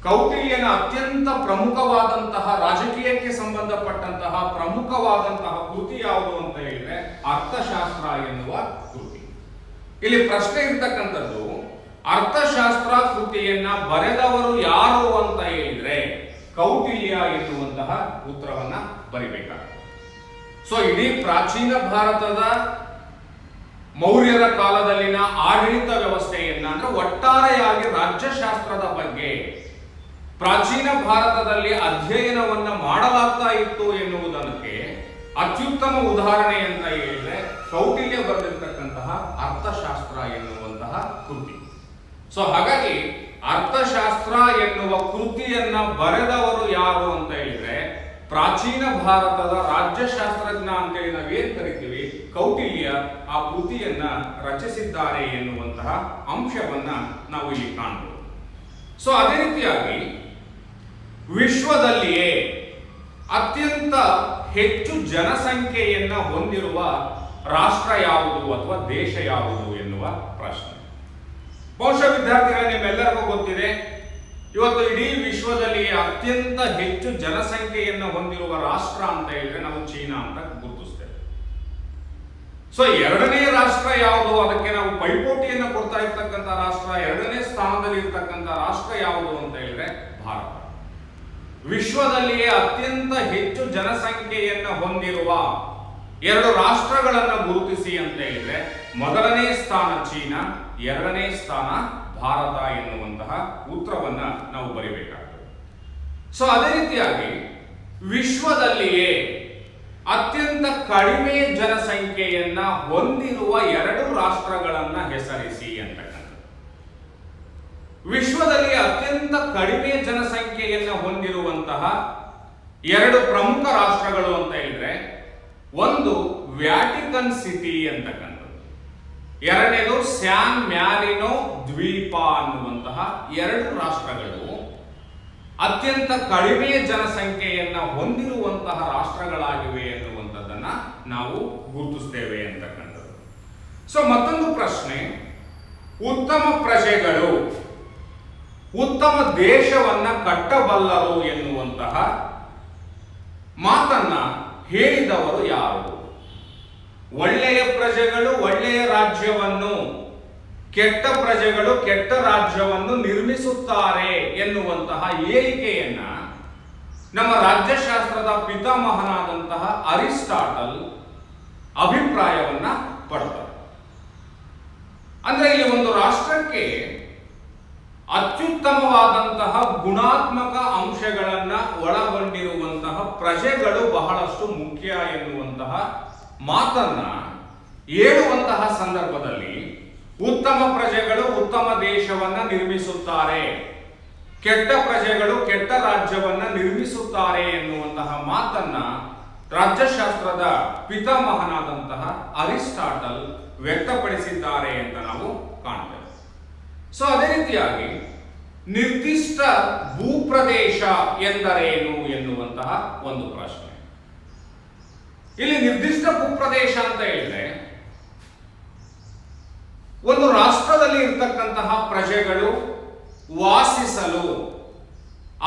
ಕೌಟಿಲ್ಯನ ಅತ್ಯಂತ ಪ್ರಮುಖವಾದಂತಹ ರಾಜಕೀಯಕ್ಕೆ ಸಂಬಂಧಪಟ್ಟಂತಹ ಪ್ರಮುಖವಾದಂತಹ ಕೃತಿ ಯಾವುದು ಅಂತ ಹೇಳಿದ್ರೆ ಅರ್ಥಶಾಸ್ತ್ರ ಎನ್ನುವ ಕೃತಿ. ಇಲ್ಲಿ ಪ್ರಶ್ನೆ ಇರ್ತಕ್ಕಂಥದ್ದು, ಅರ್ಥಶಾಸ್ತ್ರ ಕೃತಿಯನ್ನ ಬರೆದವರು ಯಾರು ಅಂತ ಹೇಳಿದ್ರೆ ಕೌಟಿಲ್ಯ ಎನ್ನುವಂತಹ ಉತ್ತರವನ್ನ ಬರಿಬೇಕಾಗ್ತದೆ. ಸೊ ಇಡೀ ಪ್ರಾಚೀನ ಭಾರತದ ಮೌರ್ಯರ ಕಾಲದಲ್ಲಿನ ಆಡಳಿತ ವ್ಯವಸ್ಥೆಯನ್ನ ಅಂದ್ರೆ ಒಟ್ಟಾರೆಯಾಗಿ ರಾಜ್ಯಶಾಸ್ತ್ರದ ಬಗ್ಗೆ ಪ್ರಾಚೀನ ಭಾರತದಲ್ಲಿ ಅಧ್ಯಯನವನ್ನ ಮಾಡಲಾಗ್ತಾ ಇತ್ತು ಎನ್ನುವುದಕ್ಕೆ ಅತ್ಯುತ್ತಮ ಉದಾಹರಣೆ ಅಂತ ಹೇಳಿದ್ರೆ ಕೌಟಿಲ್ಯ ಬರೆದಿರ್ತಕ್ಕಂತಹ ಅರ್ಥಶಾಸ್ತ್ರ ಎನ್ನುವಂತಹ ಕೃತಿ. ಸೊ ಹಾಗಾಗಿ ಅರ್ಥಶಾಸ್ತ್ರ ಎನ್ನುವ ಕೃತಿಯನ್ನ ಬರೆದವರು ಯಾರು ಅಂತ ಹೇಳಿದ್ರೆ ಪ್ರಾಚೀನ ಭಾರತದ ರಾಜ್ಯಶಾಸ್ತ್ರಜ್ಞ ಅಂತೇಳಿ ನಾವೇನ್ ಕರಿತೀವಿ, ಕೌಟಿಲ್ಯ ಆ ಕೃತಿಯನ್ನ ರಚಿಸಿದ್ದಾರೆ ಎನ್ನುವಂತಹ ಅಂಶವನ್ನ ನಾವು ಇಲ್ಲಿ ಕಾಣಬಹುದು. ಸೊ ಅದೇ ರೀತಿಯಾಗಿ ವಿಶ್ವದಲ್ಲಿಯೇ ಅತ್ಯಂತ ಹೆಚ್ಚು ಜನಸಂಖ್ಯೆಯನ್ನ ಹೊಂದಿರುವ ರಾಷ್ಟ್ರ ಯಾವುದು ಅಥವಾ ದೇಶ ಯಾವುದು ಎನ್ನುವ ಪ್ರಶ್ನೆ. ಬಹುಶಃ ವಿದ್ಯಾರ್ಥಿಗಳ ನಿಮ್ಮೆಲ್ಲರಿಗೂ ಗೊತ್ತಿದೆ, ಇವತ್ತು ಇಡೀ ವಿಶ್ವದಲ್ಲಿ ಅತ್ಯಂತ ಹೆಚ್ಚು ಜನಸಂಖ್ಯೆಯನ್ನು ಹೊಂದಿರುವ ರಾಷ್ಟ್ರ ಅಂತ ಹೇಳಿದ್ರೆ ನಾವು ಚೀನಾ ಅಂತ ಗುರುತಿಸ್ತೇವೆ. ಸೊ ಎರಡನೇ ರಾಷ್ಟ್ರ ಯಾವುದು, ಅದಕ್ಕೆ ನಾವು ಪೈಪೋಟಿಯನ್ನು ಕೊಡ್ತಾ ಇರ್ತಕ್ಕಂಥ ರಾಷ್ಟ್ರ, ಎರಡನೇ ಸ್ಥಾನದಲ್ಲಿ ಇರ್ತಕ್ಕಂಥ ರಾಷ್ಟ್ರ ಯಾವುದು ಅಂತ ಹೇಳಿದ್ರೆ ಭಾರತ. ವಿಶ್ವದಲ್ಲಿಯೇ ಅತ್ಯಂತ ಹೆಚ್ಚು ಜನಸಂಖ್ಯೆಯನ್ನು ಹೊಂದಿರುವ ಎರಡು ರಾಷ್ಟ್ರಗಳನ್ನು ಗುರುತಿಸಿ ಅಂತ ಹೇಳಿದ್ರೆ ಮೊದಲನೇ ಸ್ಥಾನ ಚೀನಾ, ಎರಡನೇ ಸ್ಥಾನ ಭಾರತ ಎನ್ನುವಂತಹ ಉತ್ತರವನ್ನ ನಾವು ಬರೀಬೇಕಾಗ್ತದೆ. ಸೊ ಅದೇ ರೀತಿಯಾಗಿ ವಿಶ್ವದಲ್ಲಿಯೇ ಅತ್ಯಂತ ಕಡಿಮೆ ಜನಸಂಖ್ಯೆಯನ್ನ ಹೊಂದಿರುವ 2 ರಾಷ್ಟ್ರಗಳನ್ನ ಹೆಸರಿಸಿ ಅಂತಕ್ಕಂಥದ್ದು. ವಿಶ್ವದಲ್ಲಿ ಅತ್ಯಂತ ಕಡಿಮೆ ಜನಸಂಖ್ಯೆಯನ್ನ ಹೊಂದಿರುವಂತಹ 2 ಪ್ರಮುಖ ರಾಷ್ಟ್ರಗಳು ಅಂತ ಹೇಳಿದ್ರೆ, ಒಂದು ವ್ಯಾಟಿಕನ್ ಸಿಟಿ ಅಂತಕ್ಕಂಥದ್ದು, ಎರಡನೇದು ಸ್ಯಾನ್ ಮ್ಯಾರಿನೋ ದ್ವೀಪ ಅನ್ನುವಂತಹ 2 ರಾಷ್ಟ್ರಗಳು ಅತ್ಯಂತ ಕಡಿಮೆ ಜನಸಂಖ್ಯೆಯನ್ನ ಹೊಂದಿರುವಂತಹ ರಾಷ್ಟ್ರಗಳಾಗಿವೆ ಎನ್ನುವಂಥದ್ದನ್ನ ನಾವು ಗುರುತಿಸ್ತೇವೆ ಅಂತಕ್ಕಂಥದ್ದು. ಸೊ ಮತ್ತೊಂದು ಪ್ರಶ್ನೆ, ಉತ್ತಮ ಪ್ರಜೆಗಳು ಉತ್ತಮ ದೇಶವನ್ನ ಕಟ್ಟಬಲ್ಲರು ಎನ್ನುವಂತಹ ಮಾತನ್ನ ಹೇಳಿದವರು ಯಾರು? ಒಳ್ಳೆಯ ಪ್ರಜೆಗಳು ಒಳ್ಳೆಯ ರಾಜ್ಯವನ್ನು, ಕೆಟ್ಟ ಪ್ರಜೆಗಳು ಕೆಟ್ಟ ರಾಜ್ಯವನ್ನು ನಿರ್ಮಿಸುತ್ತಾರೆ ಎನ್ನುವಂತಹ ಹೇಳಿಕೆಯನ್ನ ನಮ್ಮ ರಾಜ್ಯಶಾಸ್ತ್ರದ ಪಿತಾಮಹನಾದಂತಹ ಅರಿಸ್ಟಾಟಲ್ ಅಭಿಪ್ರಾಯವನ್ನ ಪಡ್ತಾರೆ. ಅಂದ್ರೆ ಇಲ್ಲಿ ಒಂದು ರಾಷ್ಟ್ರಕ್ಕೆ ಅತ್ಯುತ್ತಮವಾದಂತಹ ಗುಣಾತ್ಮಕ ಅಂಶಗಳನ್ನ ಒಳಗೊಂಡಿರುವಂತಹ ಪ್ರಜೆಗಳು ಬಹಳಷ್ಟು ಮುಖ್ಯ ಎನ್ನುವಂತಹ ಮಾತನ್ನ ಹೇಳುವಂತಹ ಸಂದರ್ಭದಲ್ಲಿ ಉತ್ತಮ ಪ್ರಜೆಗಳು ಉತ್ತಮ ದೇಶವನ್ನ ನಿರ್ಮಿಸುತ್ತಾರೆ, ಕೆಟ್ಟ ಪ್ರಜೆಗಳು ಕೆಟ್ಟ ರಾಜ್ಯವನ್ನ ನಿರ್ಮಿಸುತ್ತಾರೆ ಎನ್ನುವಂತಹ ಮಾತನ್ನ ರಾಜ್ಯಶಾಸ್ತ್ರದ ಪಿತಾಮಹನಾದಂತಹ ಅರಿಸ್ಟಾಟಲ್ ವ್ಯಕ್ತಪಡಿಸಿದ್ದಾರೆ ಅಂತ ನಾವು ಕಾಣ್ತೇವೆ. ಸೊ ಅದೇ ರೀತಿಯಾಗಿ ನಿರ್ದಿಷ್ಟ ಭೂಪ್ರದೇಶ ಎಂದರೇನು ಎನ್ನುವಂತಹ ಒಂದು ಪ್ರಶ್ನೆ. ಇಲ್ಲಿ ನಿರ್ದಿಷ್ಟ ಭೂಪ್ರದೇಶ ಅಂತ ಹೇಳಿದ್ರೆ, ಒಂದು ರಾಷ್ಟ್ರದಲ್ಲಿ ಇರ್ತಕ್ಕಂತಹ ಪ್ರಜೆಗಳು ವಾಸಿಸಲು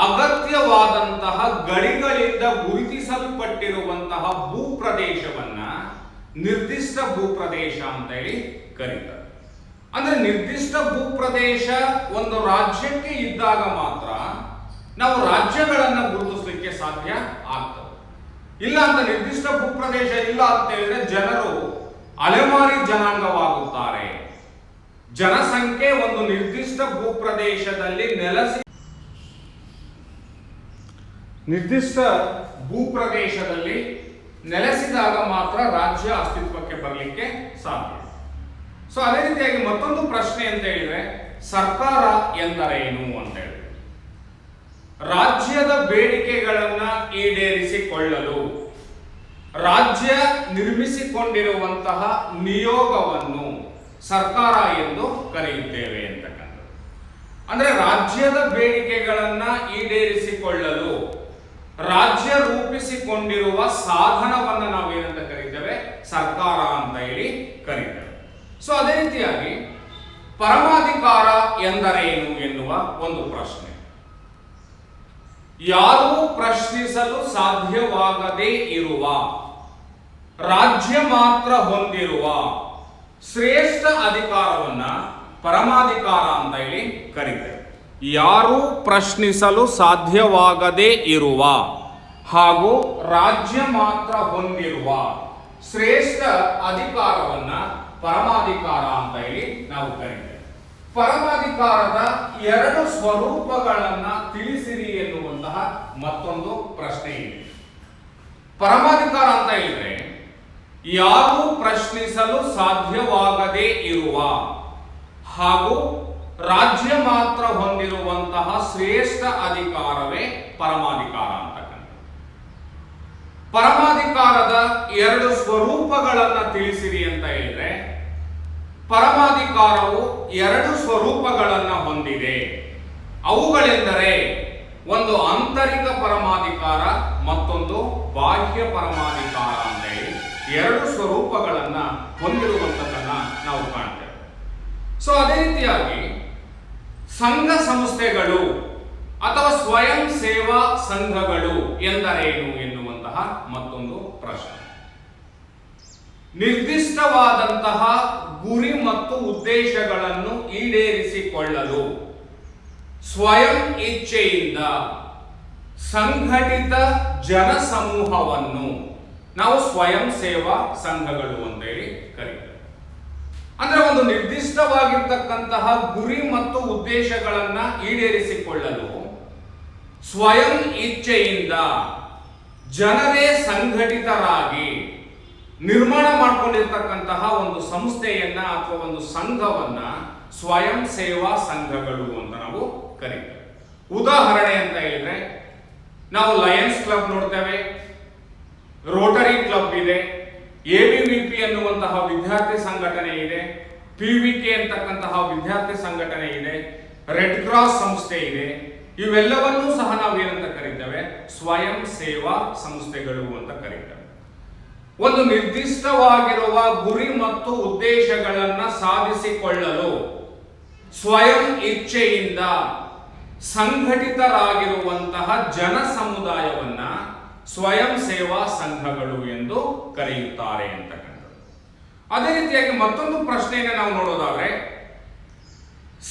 ಅಗತ್ಯವಾದಂತಹ ಗಡಿಗಳಿಂದ ಗುರುತಿಸಲ್ಪಟ್ಟಿರುವಂತಹ ಭೂಪ್ರದೇಶವನ್ನ ನಿರ್ದಿಷ್ಟ ಭೂಪ್ರದೇಶ ಅಂತ ಹೇಳಿ ಕರೀತಾರೆ. ಅಂದ್ರೆ ನಿರ್ದಿಷ್ಟ ಭೂಪ್ರದೇಶ ಒಂದು ರಾಜ್ಯಕ್ಕೆ ಇದ್ದಾಗ ಮಾತ್ರ ನಾವು ರಾಜ್ಯಗಳನ್ನ ಗುರುತಿಸಲಿಕ್ಕೆ ಸಾಧ್ಯ ಆಗ್ತದೆ. ಇಲ್ಲ ಅಂತ ನಿರ್ದಿಷ್ಟ ಭೂಪ್ರದೇಶ ಇಲ್ಲ ಅಂತ ಹೇಳಿದ್ರೆ ಜನರು ಅಲೆಮಾರಿ ಜನಾಂಗವಾಗುತ್ತಾರೆ. ಜನಸಂಖ್ಯೆ ಒಂದು ನಿರ್ದಿಷ್ಟ ಭೂಪ್ರದೇಶದಲ್ಲಿ ನೆಲೆಸಿದಾಗ ಮಾತ್ರ ರಾಜ್ಯ ಅಸ್ತಿತ್ವಕ್ಕೆ ಬರಲಿಕ್ಕೆ ಸಾಧ್ಯ. ಸೊ ಅದೇ ರೀತಿಯಾಗಿ ಮತ್ತೊಂದು ಪ್ರಶ್ನೆ ಅಂತ ಹೇಳಿದ್ರೆ, ಸರ್ಕಾರ ಎಂದರೇನು ಅಂತ ಹೇಳಿ, ರಾಜ್ಯದ ಬೇಡಿಕೆಗಳನ್ನ ಈಡೇರಿಸಿಕೊಳ್ಳಲು ರಾಜ್ಯ ನಿರ್ಮಿಸಿಕೊಂಡಿರುವಂತಹ ನಿಯೋಗವನ್ನು ಸರ್ಕಾರ ಎಂದು ಕರೆಯುತ್ತೇವೆ ಅಂತಕ್ಕಂಥದ್ದು. ಅಂದ್ರೆ ರಾಜ್ಯದ ಬೇಡಿಕೆಗಳನ್ನ ಈಡೇರಿಸಿಕೊಳ್ಳಲು ರಾಜ್ಯ ರೂಪಿಸಿಕೊಂಡಿರುವ ಸಾಧನವನ್ನ ನಾವೇನಂತ ಕರೀತೇವೆ? ಸರ್ಕಾರ ಅಂತ ಹೇಳಿ ಕರೀತೇವೆ. ಸೊ ಅದೇ ರೀತಿಯಾಗಿ ಪರಮಾಧಿಕಾರ ಎಂದರೇನು ಎನ್ನುವ ಒಂದು ಪ್ರಶ್ನೆ. ಯಾರೂ ಪ್ರಶ್ನಿಸಲು ಸಾಧ್ಯವಾಗದೇ ಇರುವ, ರಾಜ್ಯ ಮಾತ್ರ ಹೊಂದಿರುವ ಶ್ರೇಷ್ಠ ಅಧಿಕಾರವನ್ನ ಪರಮಾಧಿಕಾರ ಅಂತ ಹೇಳಿ ಕರೀತೇವೆ. ಯಾರೂ ಪ್ರಶ್ನಿಸಲು ಸಾಧ್ಯವಾಗದೇ ಇರುವ ಹಾಗೂ ರಾಜ್ಯ ಮಾತ್ರ ಹೊಂದಿರುವ ಶ್ರೇಷ್ಠ ಅಧಿಕಾರವನ್ನ ಪರಮಾಧಿಕಾರ ಅಂತ ಹೇಳಿ ನಾವು ಕರೀತೇವೆ. ಪರಮಾಧಿಕಾರದ 2 ಸ್ವರೂಪಗಳನ್ನ ತಿಳಿಸಿರಿ ಎನ್ನುವಂತಹ ಮತ್ತೊಂದು ಪ್ರಶ್ನೆ ಇದೆ. ಪರಮಾಧಿಕಾರ ಅಂತ ಹೇಳಿದ್ರೆ, ಯಾರೂ ಪ್ರಶ್ನಿಸಲು ಸಾಧ್ಯವಾಗದೇ ಇರುವ ಹಾಗೂ ರಾಜ್ಯ ಮಾತ್ರ ಹೊಂದಿರುವಂತಹ ಶ್ರೇಷ್ಠ ಅಧಿಕಾರವೇ ಪರಮಾಧಿಕಾರ ಅಂತಕ್ಕಂಥದ್ದು. ಪರಮಾಧಿಕಾರದ 2 ಸ್ವರೂಪಗಳನ್ನ ತಿಳಿಸಿರಿ ಅಂತ ಹೇಳಿದ್ರೆ, ಪರಮಾಧಿಕಾರವು 2 ಸ್ವರೂಪಗಳನ್ನ ಹೊಂದಿದೆ. ಅವುಗಳೆಂದರೆ ಒಂದು ಆಂತರಿಕ ಪರಮಾಧಿಕಾರ, ಮತ್ತೊಂದು ಬಾಹ್ಯ ಪರಮಾಧಿಕಾರ ಅಂತ ಹೇಳಿ 2 ಸ್ವರೂಪಗಳನ್ನ ಹೊಂದಿರುವಂತದನ್ನ ನಾವು ಕಾಣ್ತೇವೆ. ಸೊ ಅದೇ ರೀತಿಯಾಗಿ ಸಂಘ ಸಂಸ್ಥೆಗಳು ಅಥವಾ ಸ್ವಯಂ ಸೇವಾ ಸಂಘಗಳು ಎಂದರೇನು ಎನ್ನುವಂತಹ ಮತ್ತೊಂದು ಪ್ರಶ್ನೆ. ನಿರ್ದಿಷ್ಟವಾದಂತಹ ಗುರಿ ಮತ್ತು ಉದ್ದೇಶಗಳನ್ನು ಈಡೇರಿಸಿಕೊಳ್ಳಲು ಸ್ವಯಂ ಇಚ್ಛೆಯಿಂದ ಸಂಘಟಿತ ಜನಸಮೂಹವನ್ನು ನಾವು ಸ್ವಯಂ ಸೇವಾ ಸಂಘಗಳು ಅಂತ ಹೇಳಿ ಕರೀತೇವೆ. ಅಂದ್ರೆ ಒಂದು ನಿರ್ದಿಷ್ಟವಾಗಿರ್ತಕ್ಕಂತಹ ಗುರಿ ಮತ್ತು ಉದ್ದೇಶಗಳನ್ನ ಈಡೇರಿಸಿಕೊಳ್ಳಲು ಸ್ವಯಂ ಇಚ್ಛೆಯಿಂದ ಜನರೇ ಸಂಘಟಿತರಾಗಿ ನಿರ್ಮಾಣ ಮಾಡಿಕೊಂಡಿರ್ತಕ್ಕಂತಹ ಒಂದು ಸಂಸ್ಥೆಯನ್ನ ಅಥವಾ ಒಂದು ಸಂಘವನ್ನ ಸ್ವಯಂ ಸೇವಾ ಸಂಘಗಳು ಅಂತ ನಾವು ಕರೀತೇವೆ. ಉದಾಹರಣೆ ಅಂತ ಹೇಳಿದ್ರೆ ನಾವು ಲಯನ್ಸ್ ಕ್ಲಬ್ ನೋಡ್ತೇವೆ, ರೋಟರಿ ಕ್ಲಬ್ ಇದೆ, ಎಬಿವಿಪಿ ಅನ್ನುವಂತಹ ವಿದ್ಯಾರ್ಥಿ ಸಂಘಟನೆ ಇದೆ, ಪಿವಿಕೆ ಅಂತಕ್ಕಂತಹ ವಿದ್ಯಾರ್ಥಿ ಸಂಘಟನೆ ಇದೆ, ರೆಡ್ ಕ್ರಾಸ್ ಸಂಸ್ಥೆ ಇದೆ. ಇವೆಲ್ಲವನ್ನೂ ಸಹ ನಾವು ಏನಂತ ಕರೀತೇವೆ? ಸ್ವಯಂ ಸೇವಾ ಸಂಸ್ಥೆಗಳು ಅಂತ ಕರೀತೇವೆ. ಒಂದು ನಿರ್ದಿಷ್ಟವಾಗಿರುವ ಗುರಿ ಮತ್ತು ಉದ್ದೇಶಗಳನ್ನ ಸಾಧಿಸಿಕೊಳ್ಳಲು ಸ್ವಯಂ ಇಚ್ಛೆಯಿಂದ ಸಂಘಟಿತರಾಗಿರುವಂತಹ ಜನ ಸಮುದಾಯವನ್ನ ಸ್ವಯಂ ಸೇವಾ ಸಂಘಗಳು ಎಂದು ಕರೆಯುತ್ತಾರೆ ಅಂತಕ್ಕಂಥದ್ದು. ಅದೇ ರೀತಿಯಾಗಿ ಮತ್ತೊಂದು ಪ್ರಶ್ನೆಯನ್ನು ನಾವು ನೋಡೋದಾದ್ರೆ,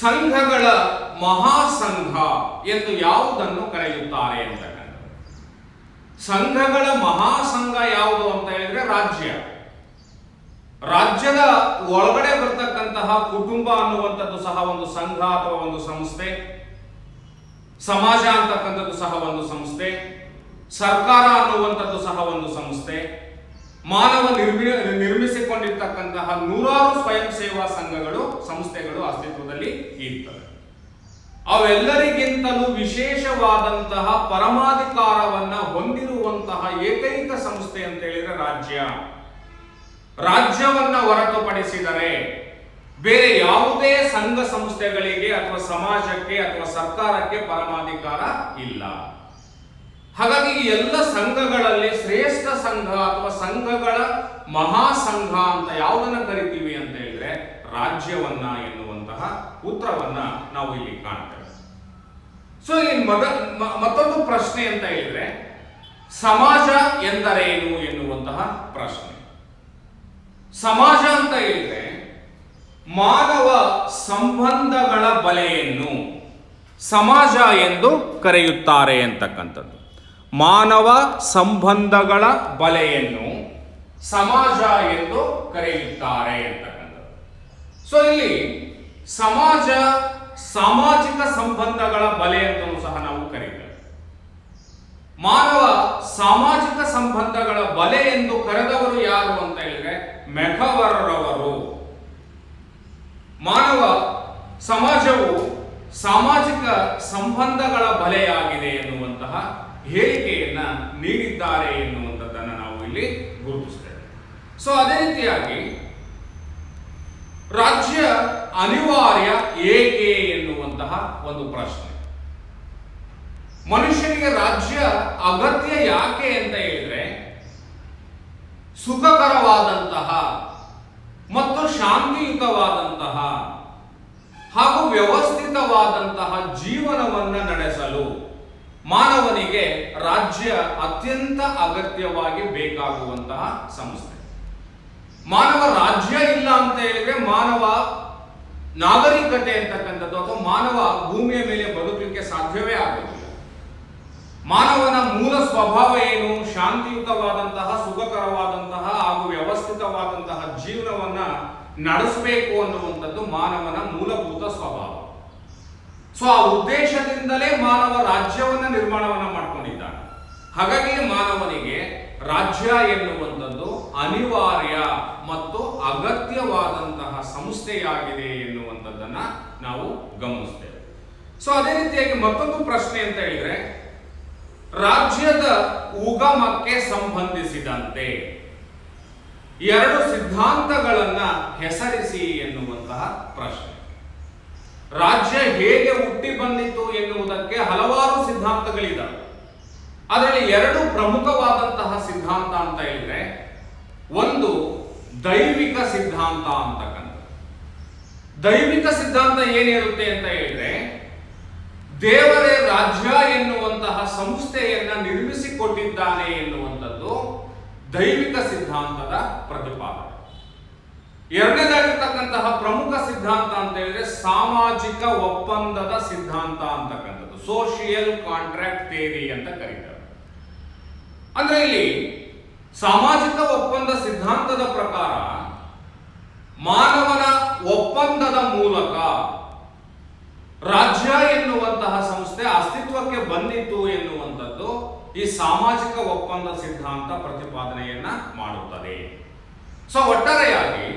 ಸಂಘಗಳ ಮಹಾಸಂಘ ಎಂದು ಯಾವುದನ್ನು ಕರೆಯುತ್ತಾರೆ ಅಂತಕ್ಕಂಥದ್ದು. ಸಂಘಗಳ ಮಹಾಸಂಘ ಯಾವುದು ಅಂತ ಹೇಳಿದ್ರೆ ರಾಜ್ಯದ ಒಳಗಡೆ ಬರ್ತಕ್ಕಂತಹ ಕುಟುಂಬ ಅನ್ನುವಂಥದ್ದು ಸಹ ಒಂದು ಸಂಘ ಅಥವಾ ಒಂದು ಸಂಸ್ಥೆ, ಸಮಾಜ ಅಂತಕ್ಕಂಥದ್ದು ಸಹ ಒಂದು ಸಂಸ್ಥೆ, ಸರ್ಕಾರ ಅನ್ನುವಂಥದ್ದು ಸಹ ಒಂದು ಸಂಸ್ಥೆ, ಮಾನವ ನಿರ್ಮಿಸಿಕೊಂಡಿರ್ತಕ್ಕಂತಹ ನೂರಾರು ಸ್ವಯಂ ಸೇವಾ ಸಂಘಗಳು ಸಂಸ್ಥೆಗಳು ಅಸ್ತಿತ್ವದಲ್ಲಿ ಇರ್ತವೆ. ಅವೆಲ್ಲರಿಗಿಂತಲೂ ವಿಶೇಷವಾದಂತಹ ಪರಮಾಧಿಕಾರವನ್ನ ಹೊಂದಿರುವಂತಹ ಏಕೈಕ ಸಂಸ್ಥೆ ಅಂತ ಹೇಳಿದ್ರೆ ರಾಜ್ಯವನ್ನ ಹೊರತುಪಡಿಸಿದರೆ ಬೇರೆ ಯಾವುದೇ ಸಂಘ ಸಂಸ್ಥೆಗಳಿಗೆ ಅಥವಾ ಸಮಾಜಕ್ಕೆ ಅಥವಾ ಸರ್ಕಾರಕ್ಕೆ ಪರಮಾಧಿಕಾರ ಇಲ್ಲ. ಹಾಗಾಗಿ ಈ ಎಲ್ಲ ಸಂಘಗಳಲ್ಲಿ ಶ್ರೇಷ್ಠ ಸಂಘ ಅಥವಾ ಸಂಘಗಳ ಮಹಾಸಂಘ ಅಂತ ಯಾವುದನ್ನ ಕರಿತೀವಿ ಅಂತ ಹೇಳಿದ್ರೆ ರಾಜ್ಯವನ್ನ ಎನ್ನುವಂತಹ ಉತ್ತರವನ್ನ ನಾವು ಇಲ್ಲಿ ಕಾಣ್ತೇವೆ. ಸೊ ಇಲ್ಲಿ ಮತ್ತೊಂದು ಪ್ರಶ್ನೆ ಅಂತ ಹೇಳಿದ್ರೆ ಸಮಾಜ ಎಂದರೇನು ಎನ್ನುವಂತಹ ಪ್ರಶ್ನೆ. ಸಮಾಜ ಅಂತ ಹೇಳಿದ್ರೆ ಮಾನವ ಸಂಬಂಧಗಳ ಬಲೆಯನ್ನು ಸಮಾಜ ಎಂದು ಕರೆಯುತ್ತಾರೆ ಅಂತಕ್ಕಂಥದ್ದು. ಮಾನವ ಸಂಬಂಧಗಳ ಬಲೆಯನ್ನು ಸಮಾಜ ಎಂದು ಕರೆಯುತ್ತಾರೆ ಅಂತಕ್ಕಂಥದ್ದು. ಸೊ ಇಲ್ಲಿ ಸಮಾಜ ಸಾಮಾಜಿಕ ಸಂಬಂಧಗಳ ಬಲೆ ಅಂತಲೂ ಸಹ ನಾವು ಕರೀತೇವೆ. ಮಾನವ ಸಾಮಾಜಿಕ ಸಂಬಂಧಗಳ ಬಲೆ ಎಂದು ಕರೆದವರು ಯಾರು ಅಂತ ಹೇಳಿದ್ರೆ ಮೆಕವರ್ರವರು. ಮಾನವ ಸಮಾಜವು ಸಾಮಾಜಿಕ ಸಂಬಂಧಗಳ ಬಲೆಯಾಗಿದೆ ಎನ್ನುವಂತಹ ಹೇಳಿಕೆಯನ್ನ ನೀಡಿದ್ದಾರೆ ಎನ್ನುವಂಥದ್ದನ್ನು ನಾವು ಇಲ್ಲಿ ಗುರುತಿಸ್ತೇವೆ. ಸೊ ಅದೇ ರೀತಿಯಾಗಿ ರಾಜ್ಯ ಅನಿವಾರ್ಯ ಏಕೆ ಎನ್ನುವಂತಹ ಒಂದು ಪ್ರಶ್ನೆ. ಮನುಷ್ಯನಿಗೆ ರಾಜ್ಯ ಅಗತ್ಯ ಯಾಕೆ ಅಂತ ಹೇಳಿದ್ರೆ ಸುಖಕರವಾದಂತಹ ಮತ್ತು ಶಾಂತಿಯುತವಾದಂತಹ ಹಾಗೂ ವ್ಯವಸ್ಥಿತವಾದಂತಹ ಜೀವನವನ್ನ ನಡೆಸಲು ಮಾನವನಿಗೆ ರಾಜ್ಯ ಅತ್ಯಂತ ಅಗತ್ಯವಾಗಿ ಬೇಕಾಗುವಂತಹ ಸಂಸ್ಥೆ. ಮಾನವ ರಾಜ್ಯ ಇಲ್ಲ ಅಂತ ಹೇಳಿದ್ರೆ ಮಾನವ ನಾಗರಿಕತೆ ಅಂತಕ್ಕಂಥದ್ದು ಅಥವಾ ಮಾನವ ಭೂಮಿಯ ಮೇಲೆ ಬದುಕಲಿಕ್ಕೆ ಸಾಧ್ಯವೇ ಆಗುವುದಿಲ್ಲ. ಮಾನವನ ಮೂಲ ಸ್ವಭಾವ ಏನು? ಶಾಂತಿಯುತವಾದಂತಹ ಸುಖಕರವಾದಂತಹ ಹಾಗೂ ವ್ಯವಸ್ಥಿತವಾದಂತಹ ಜೀವನವನ್ನ ನಡೆಸಬೇಕು ಅನ್ನುವಂಥದ್ದು ಮಾನವನ ಮೂಲಭೂತ ಸ್ವಭಾವ. ಸೊ ಆ ಉದ್ದೇಶದಿಂದಲೇ ಮಾನವ ರಾಜ್ಯವನ್ನ ನಿರ್ಮಾಣವನ್ನ ಮಾಡ್ಕೊಂಡಿದ್ದಾನೆ. ಹಾಗಾಗಿ ಮಾನವನಿಗೆ ರಾಜ್ಯ ಎನ್ನುವಂಥದ್ದು ಅನಿವಾರ್ಯ ಮತ್ತು ಅಗತ್ಯವಾದಂತಹ ಸಂಸ್ಥೆಯಾಗಿದೆ ಎನ್ನುವಂಥದ್ದನ್ನ ನಾವು ಗಮನಿಸ್ತೇವೆ. ಸೊ ಅದೇ ರೀತಿಯಾಗಿ ಮತ್ತೊಂದು ಪ್ರಶ್ನೆ ಅಂತ ಹೇಳಿದ್ರೆ ರಾಜ್ಯದ ಉಗಮಕ್ಕೆ ಸಂಬಂಧಿಸಿದಂತೆ ಎರಡು ಸಿದ್ಧಾಂತಗಳನ್ನ ಹೆಸರಿಸಿ ಎನ್ನುವಂತಹ ಪ್ರಶ್ನೆ. ರಾಜ್ಯ ಹೇಗೆ ಹುಟ್ಟಿ ಬಂದಿತು ಎನ್ನುವುದಕ್ಕೆ ಹಲವಾರು ಸಿದ್ಧಾಂತಗಳಿದ್ದಾವೆ. ಅದರಲ್ಲಿ ಎರಡು ಪ್ರಮುಖವಾದಂತಹ ಸಿದ್ಧಾಂತ ಅಂತ ಹೇಳಿದ್ರೆ ಒಂದು ದೈವಿಕ ಸಿದ್ಧಾಂತ ಅಂತಕ್ಕಂಥ. ದೈವಿಕ ಸಿದ್ಧಾಂತ ಏನಿರುತ್ತೆ ಅಂತ ಹೇಳಿದ್ರೆ ದೇವರೇ ರಾಜ್ಯ ಎನ್ನುವಂತಹ ಸಂಸ್ಥೆಯನ್ನ ನಿರ್ಮಿಸಿಕೊಟ್ಟಿದ್ದಾನೆ ಎನ್ನುವಂಥದ್ದು ದೈವಿಕ ಸಿದ್ಧಾಂತದ ಪ್ರತಿಪಾದನೆ. ಎರಡನೇದಾಗಿರ್ತಕ್ಕಂತಹ ಪ್ರಮುಖ ಸಿದ್ಧಾಂತ ಅಂತ ಹೇಳಿದ್ರೆ ಸಾಮಾಜಿಕ ಒಪ್ಪಂದದ ಸಿದ್ಧಾಂತ ಅಂತಕ್ಕಂಥದ್ದು, ಸೋಷಿಯಲ್ ಕಾಂಟ್ರಾಕ್ಟ್ ಥಿಯರಿ ಅಂತ ಕರೀತಾರೆ. ಅಂದ್ರೆ ಇಲ್ಲಿ ಸಾಮಾಜಿಕ ಒಪ್ಪಂದ ಸಿದ್ಧಾಂತದ ಪ್ರಕಾರ ಮಾನವನ ಒಪ್ಪಂದದ ಮೂಲಕ ರಾಜ್ಯ ಎನ್ನುವಂತಹ ಸಂಸ್ಥೆ ಅಸ್ತಿತ್ವಕ್ಕೆ ಬಂದಿತ್ತು ಎನ್ನುವಂಥದ್ದು ಈ ಸಾಮಾಜಿಕ ಒಪ್ಪಂದ ಸಿದ್ಧಾಂತ ಪ್ರತಿಪಾದನೆಯನ್ನ ಮಾಡುತ್ತದೆ. ಸೊ ಒಟ್ಟಾರೆಯಾಗಿ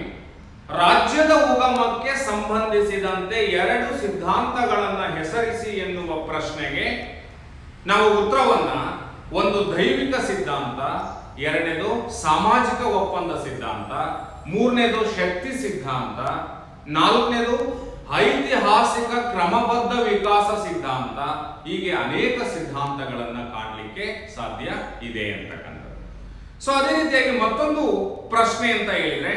ರಾಜ್ಯದ ಉಗಮಕ್ಕೆ ಸಂಬಂಧಿಸಿದಂತೆ ಎರಡು ಸಿದ್ಧಾಂತಗಳನ್ನ ಹೆಸರಿಸಿ ಎನ್ನುವ ಪ್ರಶ್ನೆಗೆ ನಾವು ಉತ್ತರವನ್ನ ಒಂದು ದೈವಿಕ ಸಿದ್ಧಾಂತ, ಎರಡನೇದು ಸಾಮಾಜಿಕ ಒಪ್ಪಂದ ಸಿದ್ಧಾಂತ, ಮೂರನೇದು ಶಕ್ತಿ ಸಿದ್ಧಾಂತ, ನಾಲ್ಕನೇದು ಐತಿಹಾಸಿಕ ಕ್ರಮಬದ್ಧ ವಿಕಾಸ ಸಿದ್ಧಾಂತ, ಹೀಗೆ ಅನೇಕ ಸಿದ್ಧಾಂತಗಳನ್ನ ಕಾಣಲಿಕ್ಕೆ ಸಾಧ್ಯ ಇದೆ ಅಂತಕ್ಕಂಥದ್ದು. ಸೊ ಅದೇ ರೀತಿಯಾಗಿ ಮತ್ತೊಂದು ಪ್ರಶ್ನೆ ಅಂತ ಹೇಳಿದ್ರೆ,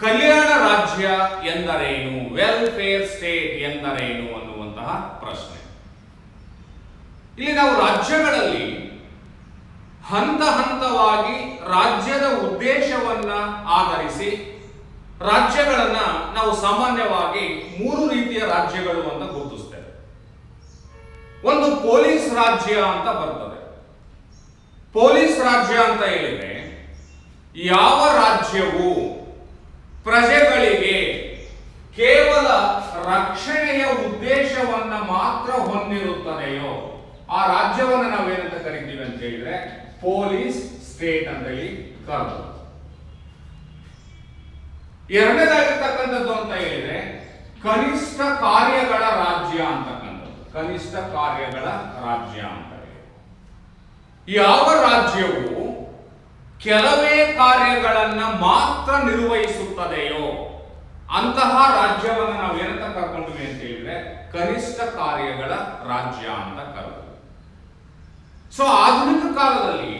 ಕಲ್ಯಾಣ ರಾಜ್ಯ ಎಂದರೇನು, ವೆಲ್ಫೇರ್ ಸ್ಟೇಟ್ ಎಂದರೇನು ಅನ್ನುವಂತಹ ಪ್ರಶ್ನೆ. ಇಲ್ಲಿ ನಾವು ರಾಜ್ಯಗಳಲ್ಲಿ ಹಂತ ಹಂತವಾಗಿ ರಾಜ್ಯದ ಉದ್ದೇಶವನ್ನ ಆಧರಿಸಿ ರಾಜ್ಯಗಳನ್ನ ನಾವು ಸಾಮಾನ್ಯವಾಗಿ ಮೂರು ರೀತಿಯ ರಾಜ್ಯಗಳು ಅಂತ ಗುರುತಿಸ್ತೇವೆ. ಒಂದು ಪೊಲೀಸ್ ರಾಜ್ಯ ಅಂತ ಬರ್ತದೆ. ಪೊಲೀಸ್ ರಾಜ್ಯ ಅಂತ ಹೇಳಿದ್ರೆ ಯಾವ ರಾಜ್ಯವು ಪ್ರಜೆಗಳಿಗೆ ಕೇವಲ ರಕ್ಷಣೆಯ ಉದ್ದೇಶವನ್ನ ಮಾತ್ರ ಹೊಂದಿರುತ್ತದೆಯೋ ಆ ರಾಜ್ಯವನ್ನು ನಾವೇನಂತ ಕರಿತೀವಿ ಅಂತ ಹೇಳಿದ್ರೆ ಪೊಲೀಸ್ ಸ್ಟೇಟ್ ಅಂತ ಹೇಳಿ ಕರೆದು. ಎರಡನೇದಾಗಿರ್ತಕ್ಕಂಥದ್ದು ಅಂತ ಹೇಳಿದ್ರೆ ಕನಿಷ್ಠ ಕಾರ್ಯಗಳ ರಾಜ್ಯ ಅಂತಕ್ಕಂಥದ್ದು. ಕನಿಷ್ಠ ಕಾರ್ಯಗಳ ರಾಜ್ಯ ಅಂತ ಹೇಳಿ ಯಾವ ರಾಜ್ಯವು ಕೆಲವೇ ಕಾರ್ಯಗಳನ್ನ ಮಾತ್ರ ನಿರ್ವಹಿಸುತ್ತದೆಯೋ ಅಂತಹ ರಾಜ್ಯವನ್ನು ನಾವೇನಂತ ಕರ್ಕೊಂಡ್ವಿ ಅಂತ ಹೇಳಿದ್ರೆ ಕನಿಷ್ಠ ಕಾರ್ಯಗಳ ರಾಜ್ಯ ಅಂತ ಕರೆದು. ಸೊ ಆಧುನಿಕ ಕಾಲದಲ್ಲಿ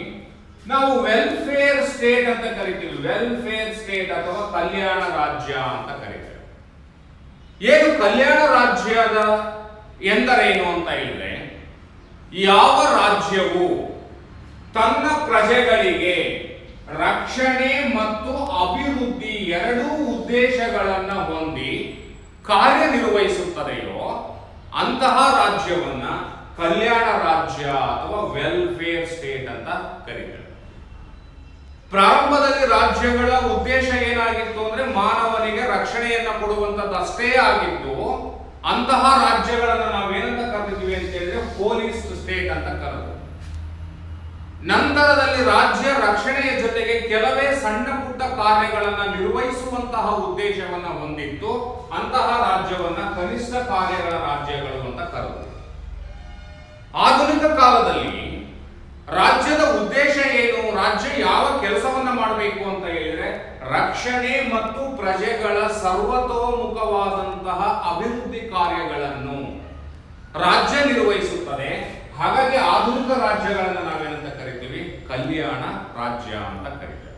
ನಾವು ವೆಲ್ಫೇರ್ ಸ್ಟೇಟ್ ಅಂತ ಕರಿತೀವಿ. ವೆಲ್ಫೇರ್ ಸ್ಟೇಟ್ ಅಥವಾ ಕಲ್ಯಾಣ ರಾಜ್ಯ ಅಂತ ಕರಿತೀವಿ. ಏನು ಕಲ್ಯಾಣ ರಾಜ್ಯದ ಎಂದರೇನು ಅಂತ ಹೇಳಿದ್ರೆ ಯಾವ ರಾಜ್ಯವು ತನ್ನ ಪ್ರಜೆಗಳಿಗೆ ರಕ್ಷಣೆ ಮತ್ತು ಅಭಿವೃದ್ಧಿ ಎರಡೂ ಉದ್ದೇಶಗಳನ್ನ ಹೊಂದಿ ಕಾರ್ಯನಿರ್ವಹಿಸುತ್ತದೆಯೋ ಅಂತಹ ರಾಜ್ಯವನ್ನ ಕಲ್ಯಾಣ ರಾಜ್ಯ ಅಥವಾ ವೆಲ್ಫೇರ್ ಸ್ಟೇಟ್ ಅಂತ ಕರೀತಾರೆ. ಪ್ರಾರಂಭದಲ್ಲಿ ರಾಜ್ಯಗಳ ಉದ್ದೇಶ ಏನಾಗಿತ್ತು ಅಂದ್ರೆ ಮಾನವನಿಗೆ ರಕ್ಷಣೆಯನ್ನ ಕೊಡುವಂತದ್ದಷ್ಟೇ ಆಗಿತ್ತು. ಅಂತಹ ರಾಜ್ಯಗಳನ್ನು ನಾವೇನಂತ ಕರೆದಿದ್ವಿ ಅಂತ ಹೇಳಿದ್ರೆ ಪೊಲೀಸ್ ಸ್ಟೇಟ್ ಅಂತ ಕರೆದು. ನಂತರದಲ್ಲಿ ರಾಜ್ಯ ರಕ್ಷಣೆಯ ಜೊತೆಗೆ ಕೆಲವೇ ಸಣ್ಣ ಪುಟ್ಟ ಕಾರ್ಯಗಳನ್ನು ನಿರ್ವಹಿಸುವಂತಹ ಉದ್ದೇಶವನ್ನ ಹೊಂದಿತ್ತು. ಅಂತಹ ರಾಜ್ಯವನ್ನ ಕನಿಷ್ಠ ಕಾರ್ಯಗಳ ರಾಜ್ಯಗಳು ಅಂತ ಕರೆದು. ಆಧುನಿಕ ಕಾಲದಲ್ಲಿ ರಾಜ್ಯದ ಉದ್ದೇಶ ಏನು, ರಾಜ್ಯ ಯಾವ ಕೆಲಸವನ್ನ ಮಾಡಬೇಕು ಅಂತ ಹೇಳಿದ್ರೆ ರಕ್ಷಣೆ ಮತ್ತು ಪ್ರಜೆಗಳ ಸರ್ವತೋಮುಖವಾದಂತಹ ಅಭಿವೃದ್ಧಿ ಕಾರ್ಯಗಳನ್ನು ರಾಜ್ಯ ನಿರ್ವಹಿಸುತ್ತದೆ. ಹಾಗಾಗಿ ಆಧುನಿಕ ರಾಜ್ಯಗಳನ್ನು ನಾವೇನಂತ ಕರಿತೀವಿ ಕಲ್ಯಾಣ ರಾಜ್ಯ ಅಂತ ಕರಿತೇವೆ.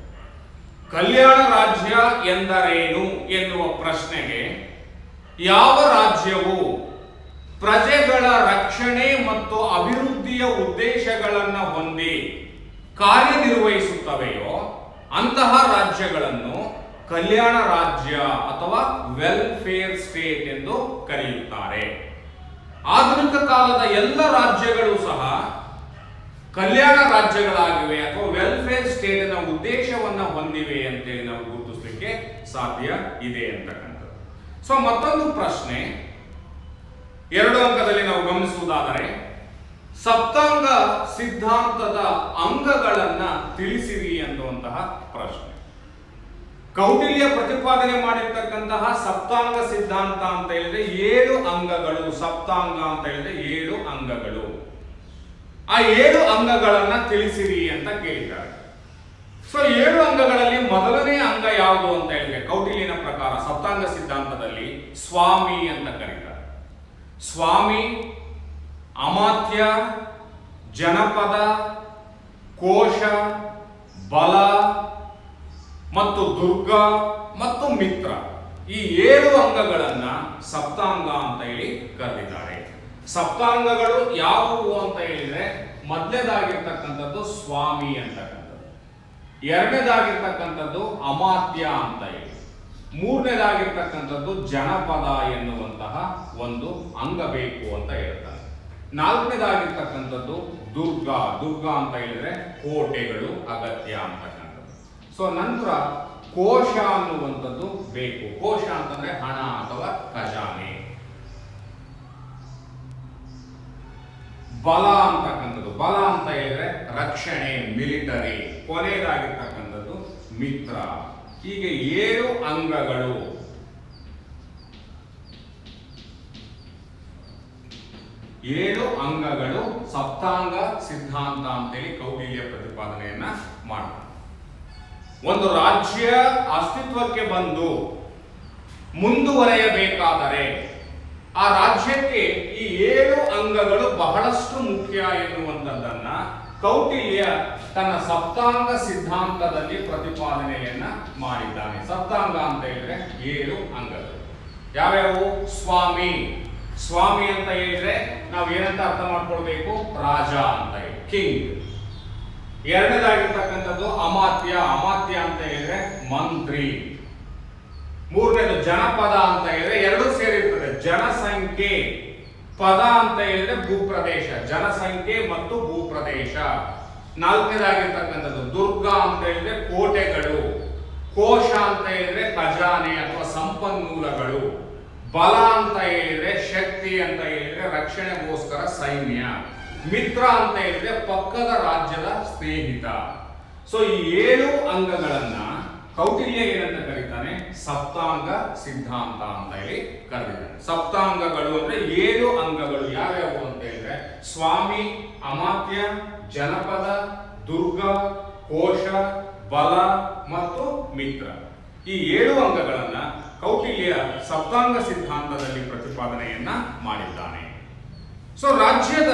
ಕಲ್ಯಾಣ ರಾಜ್ಯ ಎಂದರೇನು ಎನ್ನುವ ಪ್ರಶ್ನೆಗೆ ಯಾವ ರಾಜ್ಯವು ಪ್ರಜೆಗಳ ರಕ್ಷಣೆ ಮತ್ತು ಅಭಿವೃದ್ಧಿಯ ಉದ್ದೇಶಗಳನ್ನು ಹೊಂದಿ ಕಾರ್ಯನಿರ್ವಹಿಸುತ್ತವೆಯೋ ಅಂತಹ ರಾಜ್ಯಗಳನ್ನು ಕಲ್ಯಾಣ ರಾಜ್ಯ ಅಥವಾ ವೆಲ್ಫೇರ್ ಸ್ಟೇಟ್ ಎಂದು ಕರೆಯುತ್ತಾರೆ. ಆಧುನಿಕ ಕಾಲದ ಎಲ್ಲ ರಾಜ್ಯಗಳು ಸಹ ಕಲ್ಯಾಣ ರಾಜ್ಯಗಳಾಗಿವೆ ಅಥವಾ ವೆಲ್ಫೇರ್ ಸ್ಟೇಟಿನ ಉದ್ದೇಶವನ್ನ ಹೊಂದಿವೆ ಅಂತೇಳಿ ನಾವು ಗುರುತಿಸಲಿಕ್ಕೆ ಸಾಧ್ಯ ಇದೆ ಅಂತಕ್ಕಂಥದ್ದು. ಸೊ ಮತ್ತೊಂದು ಪ್ರಶ್ನೆ 2 ಅಂಕದಲ್ಲಿ ನಾವು ಗಮನಿಸುವುದಾದರೆ ಸಪ್ತಾಂಗ ಸಿದ್ಧಾಂತದ ಅಂಗಗಳನ್ನ ತಿಳಿಸಿರಿ ಎನ್ನುವಂತಹ ಪ್ರಶ್ನೆ. ಕೌಟಿಲ್ಯ ಪ್ರತಿಪಾದನೆ ಮಾಡಿರ್ತಕ್ಕಂತಹ ಸಪ್ತಾಂಗ ಸಿದ್ಧಾಂತ ಅಂತ ಹೇಳಿದ್ರೆ 7 ಅಂಗಗಳು. ಸಪ್ತಾಂಗ ಅಂತ ಹೇಳಿದ್ರೆ 7 ಅಂಗಗಳು. ಆ 7 ಅಂಗಗಳನ್ನ ತಿಳಿಸಿರಿ ಅಂತ ಕೇಳಿದ್ದಾರೆ. ಸೊ 7 ಅಂಗಗಳಲ್ಲಿ ಮೊದಲನೇ ಅಂಗ ಯಾವುದು ಅಂತ ಹೇಳಿದ್ರೆ ಕೌಟಿಲ್ಯನ ಪ್ರಕಾರ ಸಪ್ತಾಂಗ ಸಿದ್ಧಾಂತದಲ್ಲಿ ಸ್ವಾಮಿ ಅಂತ ಕರೀತಾರೆ. ಸ್ವಾಮಿ, ಅಮಾತ್ಯ, ಜನಪದ, ಕೋಶ, ಬಲ ಮತ್ತು ದುರ್ಗ ಮತ್ತು ಮಿತ್ರ, ಈ 7 ಅಂಗಗಳನ್ನ ಸಪ್ತಾಂಗ ಅಂತ ಹೇಳಿ ಕರೆದಿದ್ದಾರೆ. ಸಪ್ತಾಂಗಗಳು ಯಾವುವು ಅಂತ ಹೇಳಿದ್ರೆ ಮೊದಲನೇದಾಗಿರ್ತಕ್ಕಂಥದ್ದು ಸ್ವಾಮಿ ಅಂತಕ್ಕಂಥದ್ದು, ಎರಡನೇದಾಗಿರ್ತಕ್ಕಂಥದ್ದು ಅಮಾತ್ಯ ಅಂತ ಹೇಳಿ, ಮೂರನೇದಾಗಿರ್ತಕ್ಕಂಥದ್ದು ಜನಪದ ಎನ್ನುವಂತಹ ಒಂದು ಅಂಗ ಬೇಕು ಅಂತ ಹೇಳ್ತಾರೆ. ನಾಲ್ಕನೇದಾಗಿರ್ತಕ್ಕಂಥದ್ದು ದುರ್ಗ ಅಂತ ಹೇಳಿದ್ರೆ ಕೋಟೆಗಳು ಅಗತ್ಯ ಅಂತಕ್ಕಂಥದ್ದು. ಸೊ ನಂತರ ಕೋಶ ಅನ್ನುವಂಥದ್ದು ಬೇಕು. ಕೋಶ ಅಂತಂದ್ರೆ ಹಣ ಅಥವಾ ಖಜಾನೆ. ಬಲ ಅಂತಕ್ಕಂಥದ್ದು, ಬಲ ಅಂತ ಹೇಳಿದ್ರೆ ರಕ್ಷಣೆ, ಮಿಲಿಟರಿ. ಕೊನೆಯದಾಗಿರ್ತಕ್ಕಂಥದ್ದು ಮಿತ್ರ. ಹೀಗೆ 7 ಅಂಗಗಳು. 7 ಅಂಗಗಳು ಸಪ್ತಾಂಗ ಸಿದ್ಧಾಂತ ಅಂತೇಳಿ ಕೌಟಿಲ್ಯ ಪ್ರತಿಪಾದನೆಯನ್ನ ಮಾಡ್ತಾರೆ. ಒಂದು ರಾಜ್ಯ ಅಸ್ತಿತ್ವಕ್ಕೆ ಬಂದು ಮುಂದುವರೆಯಬೇಕಾದರೆ ಆ ರಾಜ್ಯಕ್ಕೆ ಈ 7 ಅಂಗಗಳು ಬಹಳಷ್ಟು ಮುಖ್ಯ ಎನ್ನುವಂಥದ್ದನ್ನ ಕೌಟಿಲ್ಯ ತನ್ನ ಸಪ್ತಾಂಗ ಸಿದ್ಧಾಂತದಲ್ಲಿ ಪ್ರತಿಪಾದನೆಯನ್ನ ಮಾಡಿದ್ದಾನೆ. ಸಪ್ತಾಂಗ ಅಂತ ಹೇಳಿದ್ರೆ 7 ಅಂಗಗಳು. ಯಾವ್ಯಾವು? ಸ್ವಾಮಿ. ಸ್ವಾಮಿ ಅಂತ ಹೇಳಿದ್ರೆ ನಾವು ಏನಂತ ಅರ್ಥ ಮಾಡ್ಕೊಳ್ಬೇಕು? ರಾಜ ಅಂತ ಹೇಳಿ, ಕಿಂಗ್. ಎರಡನೇದಾಗಿರ್ತಕ್ಕಂಥದ್ದು ಅಮಾತ್ಯ. ಅಮಾತ್ಯ ಅಂತ ಹೇಳಿದ್ರೆ ಮಂತ್ರಿ. ಮೂರನೇದು ಜನಪದ ಅಂತ ಹೇಳಿದ್ರೆ 2 ಸೇರಿರ್ತದೆ, ಜನಸಂಖ್ಯೆ. ಪದ ಅಂತ ಹೇಳಿದ್ರೆ ಭೂಪ್ರದೇಶ, ಜನಸಂಖ್ಯೆ ಮತ್ತು ಭೂಪ್ರದೇಶ. ನಾಲ್ಕನೇದಾಗಿರ್ತಕ್ಕಂಥದ್ದು ದುರ್ಗ ಅಂತ ಹೇಳಿದ್ರೆ ಕೋಟೆಗಳು. ಕೋಶ ಅಂತ ಹೇಳಿದ್ರೆ ಖಜಾನೆ ಅಥವಾ ಸಂಪನ್ಮೂಲಗಳು. ಬಲ ಅಂತ ಹೇಳಿದ್ರೆ ಶಕ್ತಿ ಅಂತ ಹೇಳಿದ್ರೆ ರಕ್ಷಣೆಗೋಸ್ಕರ ಸೈನ್ಯ. ಮಿತ್ರ ಅಂತ ಹೇಳಿದ್ರೆ ಪಕ್ಕದ ರಾಜ್ಯದ ಸ್ನೇಹಿತ. ಸೊ ಈ 7 ಅಂಗಗಳನ್ನ ಕೌಟಿಲ್ಯ ಏನಂತ ಕರೀತಾನೆ? ಸಪ್ತಾಂಗ ಸಿದ್ಧಾಂತ ಅಂತ ಹೇಳಿ ಕರೆದಿದ್ದಾನೆ. ಸಪ್ತಾಂಗಗಳು ಅಂದ್ರೆ 7 ಅಂಗಗಳು. ಯಾವ್ಯಾವು ಅಂತ ಹೇಳಿದ್ರೆ ಸ್ವಾಮಿ, ಅಮಾತ್ಯ, ಜನಪದ, ದುರ್ಗ, ಕೋಶ, ಬಲ ಮತ್ತು ಮಿತ್ರ. ಈ 7 ಅಂಗಗಳನ್ನ ಕೌಟಿಲ್ಯ ಸಪ್ತಾಂಗ ಸಿದ್ಧಾಂತದಲ್ಲಿ ಪ್ರತಿಪಾದನೆಯನ್ನ ಮಾಡಿದ್ದಾನೆ. ಸೊ ರಾಜ್ಯದ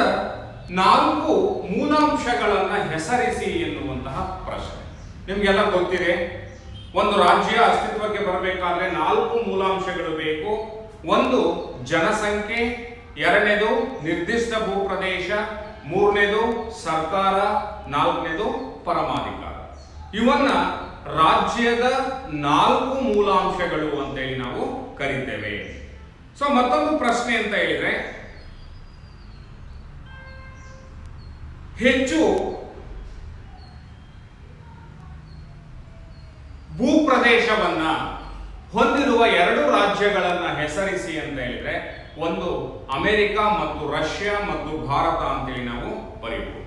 4 ಮೂಲಾಂಶಗಳನ್ನ ಹೆಸರಿಸಿ ಎನ್ನುವಂತಹ ಪ್ರಶ್ನೆ. ನಿಮ್ಗೆಲ್ಲ ಗೊತ್ತಿದೆ, ಒಂದು ರಾಜ್ಯ ಅಸ್ತಿತ್ವಕ್ಕೆ ಬರಬೇಕಾದ್ರೆ 4 ಮೂಲಾಂಶಗಳು ಬೇಕು. ಒಂದು ಜನಸಂಖ್ಯೆ, ಎರಡನೇದು ನಿರ್ದಿಷ್ಟ ಭೂಪ್ರದೇಶ, ಮೂರನೇದು ಸರ್ಕಾರ, ನಾಲ್ಕನೇದು ಪರಮಾಧಿಕಾರ. ಇವನ್ನ ರಾಜ್ಯದ 4 ಮೂಲಾಂಶಗಳು ಅಂತೇಳಿ ನಾವು ಕರಿತೇವೆ. ಸೊ ಮತ್ತೊಂದು ಪ್ರಶ್ನೆ ಅಂತ ಹೇಳಿದ್ರೆ, ಹೆಚ್ಚು ಭೂಪ್ರದೇಶವನ್ನ ಹೊಂದಿರುವ 2 ರಾಜ್ಯಗಳನ್ನ ಹೆಸರಿಸಿ ಅಂತ ಹೇಳಿದ್ರೆ, ಒಂದು ಅಮೆರಿಕ ಮತ್ತು ರಷ್ಯಾ ಮತ್ತು ಭಾರತ ಅಂತೇಳಿ ನಾವು ಬರೀಬಹುದು.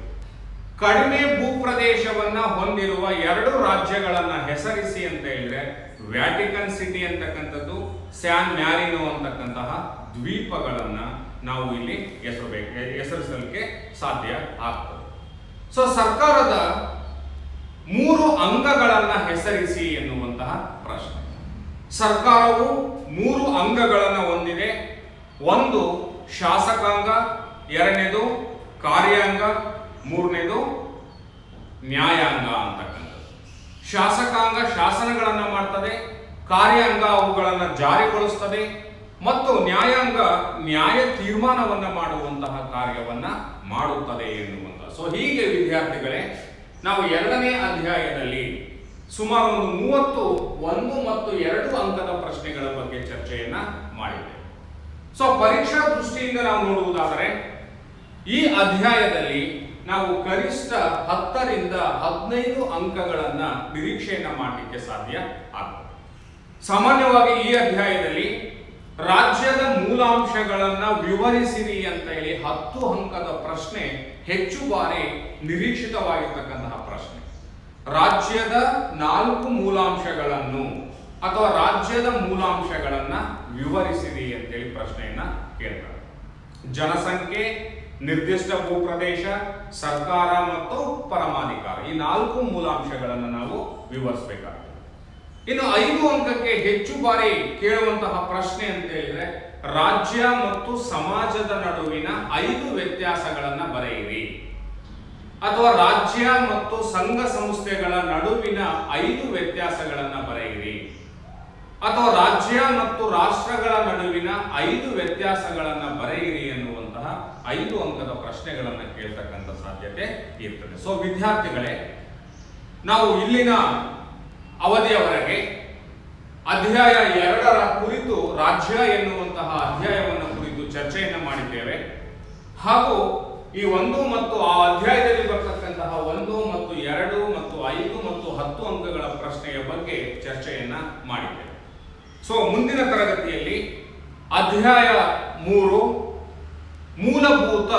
ಕಡಿಮೆ ಭೂಪ್ರದೇಶವನ್ನ ಹೊಂದಿರುವ 2 ರಾಜ್ಯಗಳನ್ನ ಹೆಸರಿಸಿ ಅಂತ ಹೇಳಿದ್ರೆ, ವ್ಯಾಟಿಕನ್ ಸಿಟಿ ಅಂತಕ್ಕಂಥದ್ದು, ಸ್ಯಾನ್ ಮ್ಯಾರಿನೋ ಅಂತಕ್ಕಂತಹ ದ್ವೀಪಗಳನ್ನ ನಾವು ಇಲ್ಲಿ ಹೆಸರಿಸಲಿಕ್ಕೆ ಸಾಧ್ಯ ಆಗ್ತದೆ. ಸೊ ಸರ್ಕಾರದ 3 ಅಂಗಗಳನ್ನ ಹೆಸರಿಸಿ ಎನ್ನುವಂತಹ ಪ್ರಶ್ನೆ. ಸರ್ಕಾರವು 3 ಅಂಗಗಳನ್ನು ಹೊಂದಿದೆ. ಒಂದು ಶಾಸಕಾಂಗ, ಎರಡನೇದು ಕಾರ್ಯಾಂಗ, ಮೂರನೇದು ನ್ಯಾಯಾಂಗ ಅಂತಕ್ಕಂಥದ್ದು. ಶಾಸಕಾಂಗ ಶಾಸನಗಳನ್ನ ಮಾಡ್ತದೆ, ಕಾರ್ಯಾಂಗ ಅವುಗಳನ್ನು ಜಾರಿಗೊಳಿಸ್ತದೆ, ಮತ್ತು ನ್ಯಾಯಾಂಗ ನ್ಯಾಯ ತೀರ್ಮಾನವನ್ನ ಮಾಡುವಂತಹ ಕಾರ್ಯವನ್ನ ಮಾಡುತ್ತದೆ ಎನ್ನುವಂತಹ. ಸೊ ಹೀಗೆ ವಿದ್ಯಾರ್ಥಿಗಳೇ, ನಾವು 2ನೇ ಅಧ್ಯಾಯದಲ್ಲಿ ಸುಮಾರು ಒಂದು 30 1 ಮತ್ತು 2 ಅಂಕದ ಪ್ರಶ್ನೆಗಳ ಬಗ್ಗೆ ಚರ್ಚೆಯನ್ನ ಮಾಡಿದ್ದೇವೆ. ಸೊ ಪರೀಕ್ಷಾ ದೃಷ್ಟಿಯಿಂದ ನಾವು ನೋಡುವುದಾದರೆ ಈ ಅಧ್ಯಾಯದಲ್ಲಿ ನಾವು ಕನಿಷ್ಠ 10 ರಿಂದ 15 ಅಂಕಗಳನ್ನ ನಿರೀಕ್ಷೆಯನ್ನ ಮಾಡಲಿಕ್ಕೆ ಸಾಧ್ಯ ಆಗ್ತದೆ. ಸಾಮಾನ್ಯವಾಗಿ ಈ ಅಧ್ಯಾಯದಲ್ಲಿ ರಾಜ್ಯದ ಮೂಲಾಂಶಗಳನ್ನ ವಿವರಿಸಿರಿ ಅಂತ ಹೇಳಿ 10 ಅಂಕದ ಪ್ರಶ್ನೆ ಹೆಚ್ಚು ಬಾರಿ ನಿರೀಕ್ಷಿತವಾಗಿರ್ತಕ್ಕಂತಹ ಪ್ರಶ್ನೆ. ರಾಜ್ಯದ 4 ಮೂಲಾಂಶಗಳನ್ನು ಅಥವಾ ರಾಜ್ಯದ ಮೂಲಾಂಶಗಳನ್ನ ವಿವರಿಸಿರಿ ಅಂತೇಳಿ ಪ್ರಶ್ನೆಯನ್ನ ಕೇಳ್ತಾರೆ. ಜನಸಂಖ್ಯೆ, ನಿರ್ದಿಷ್ಟ ಭೂಪ್ರದೇಶ, ಸರ್ಕಾರ ಮತ್ತು ಪರಮಾಧಿಕಾರ, ಈ 4 ಮೂಲಾಂಶಗಳನ್ನು ನಾವು ವಿವರಿಸಬೇಕಾಗ್ತದೆ. ಇನ್ನು 5 ಅಂಕಕ್ಕೆ ಹೆಚ್ಚು ಬಾರಿ ಕೇಳುವಂತಹ ಪ್ರಶ್ನೆ ಅಂತ ಹೇಳಿದ್ರೆ, ರಾಜ್ಯ ಮತ್ತು ಸಮಾಜದ ನಡುವಿನ 5 ವ್ಯತ್ಯಾಸಗಳನ್ನ ಬರೆಯಿರಿ, ಅಥವಾ ರಾಜ್ಯ ಮತ್ತು ಸಂಘ ಸಂಸ್ಥೆಗಳ ನಡುವಿನ 5 ವ್ಯತ್ಯಾಸಗಳನ್ನ ಬರೆಯಿರಿ, ಅಥವಾ ರಾಜ್ಯ ಮತ್ತು ರಾಷ್ಟ್ರಗಳ ನಡುವಿನ 5 ವ್ಯತ್ಯಾಸಗಳನ್ನ ಬರೆಯಿರಿ ಎನ್ನುವಂತಹ 5 ಅಂಕದ ಪ್ರಶ್ನೆಗಳನ್ನ ಕೇಳ್ತಕ್ಕಂಥ ಸಾಧ್ಯತೆ ಇರ್ತದೆ. ಸೊ ವಿದ್ಯಾರ್ಥಿಗಳೇ, ನಾವು ಇಲ್ಲಿನ ಅವಧಿಯವರೆಗೆ ಅಧ್ಯಾಯ 2ರ ಕುರಿತು, ರಾಜ್ಯ ಎನ್ನುವಂತಹ ಅಧ್ಯಾಯವನ್ನು ಕುರಿತು ಚರ್ಚೆಯನ್ನು ಮಾಡಿದ್ದೇವೆ. ಹಾಗೂ ಈ 1 ಮತ್ತು ಆ ಅಧ್ಯಾಯದಲ್ಲಿ ಬರ್ತಕ್ಕಂತಹ 1 ಮತ್ತು 2 ಮತ್ತು 5 ಮತ್ತು 10 ಅಂಕಗಳ ಪ್ರಶ್ನೆಯ ಬಗ್ಗೆ ಚರ್ಚೆಯನ್ನ ಮಾಡಿದ್ದೇವೆ. ಸೊ ಮುಂದಿನ ತರಗತಿಯಲ್ಲಿ ಅಧ್ಯಾಯ 3 ಮೂಲಭೂತ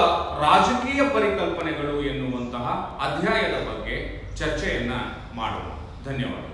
ರಾಜಕೀಯ ಪರಿಕಲ್ಪನೆಗಳು ಎನ್ನುವಂತಹ ಅಧ್ಯಾಯದ ಬಗ್ಗೆ ಚರ್ಚೆಯನ್ನ ಮಾಡೋಣ. ಧನ್ಯವಾದ.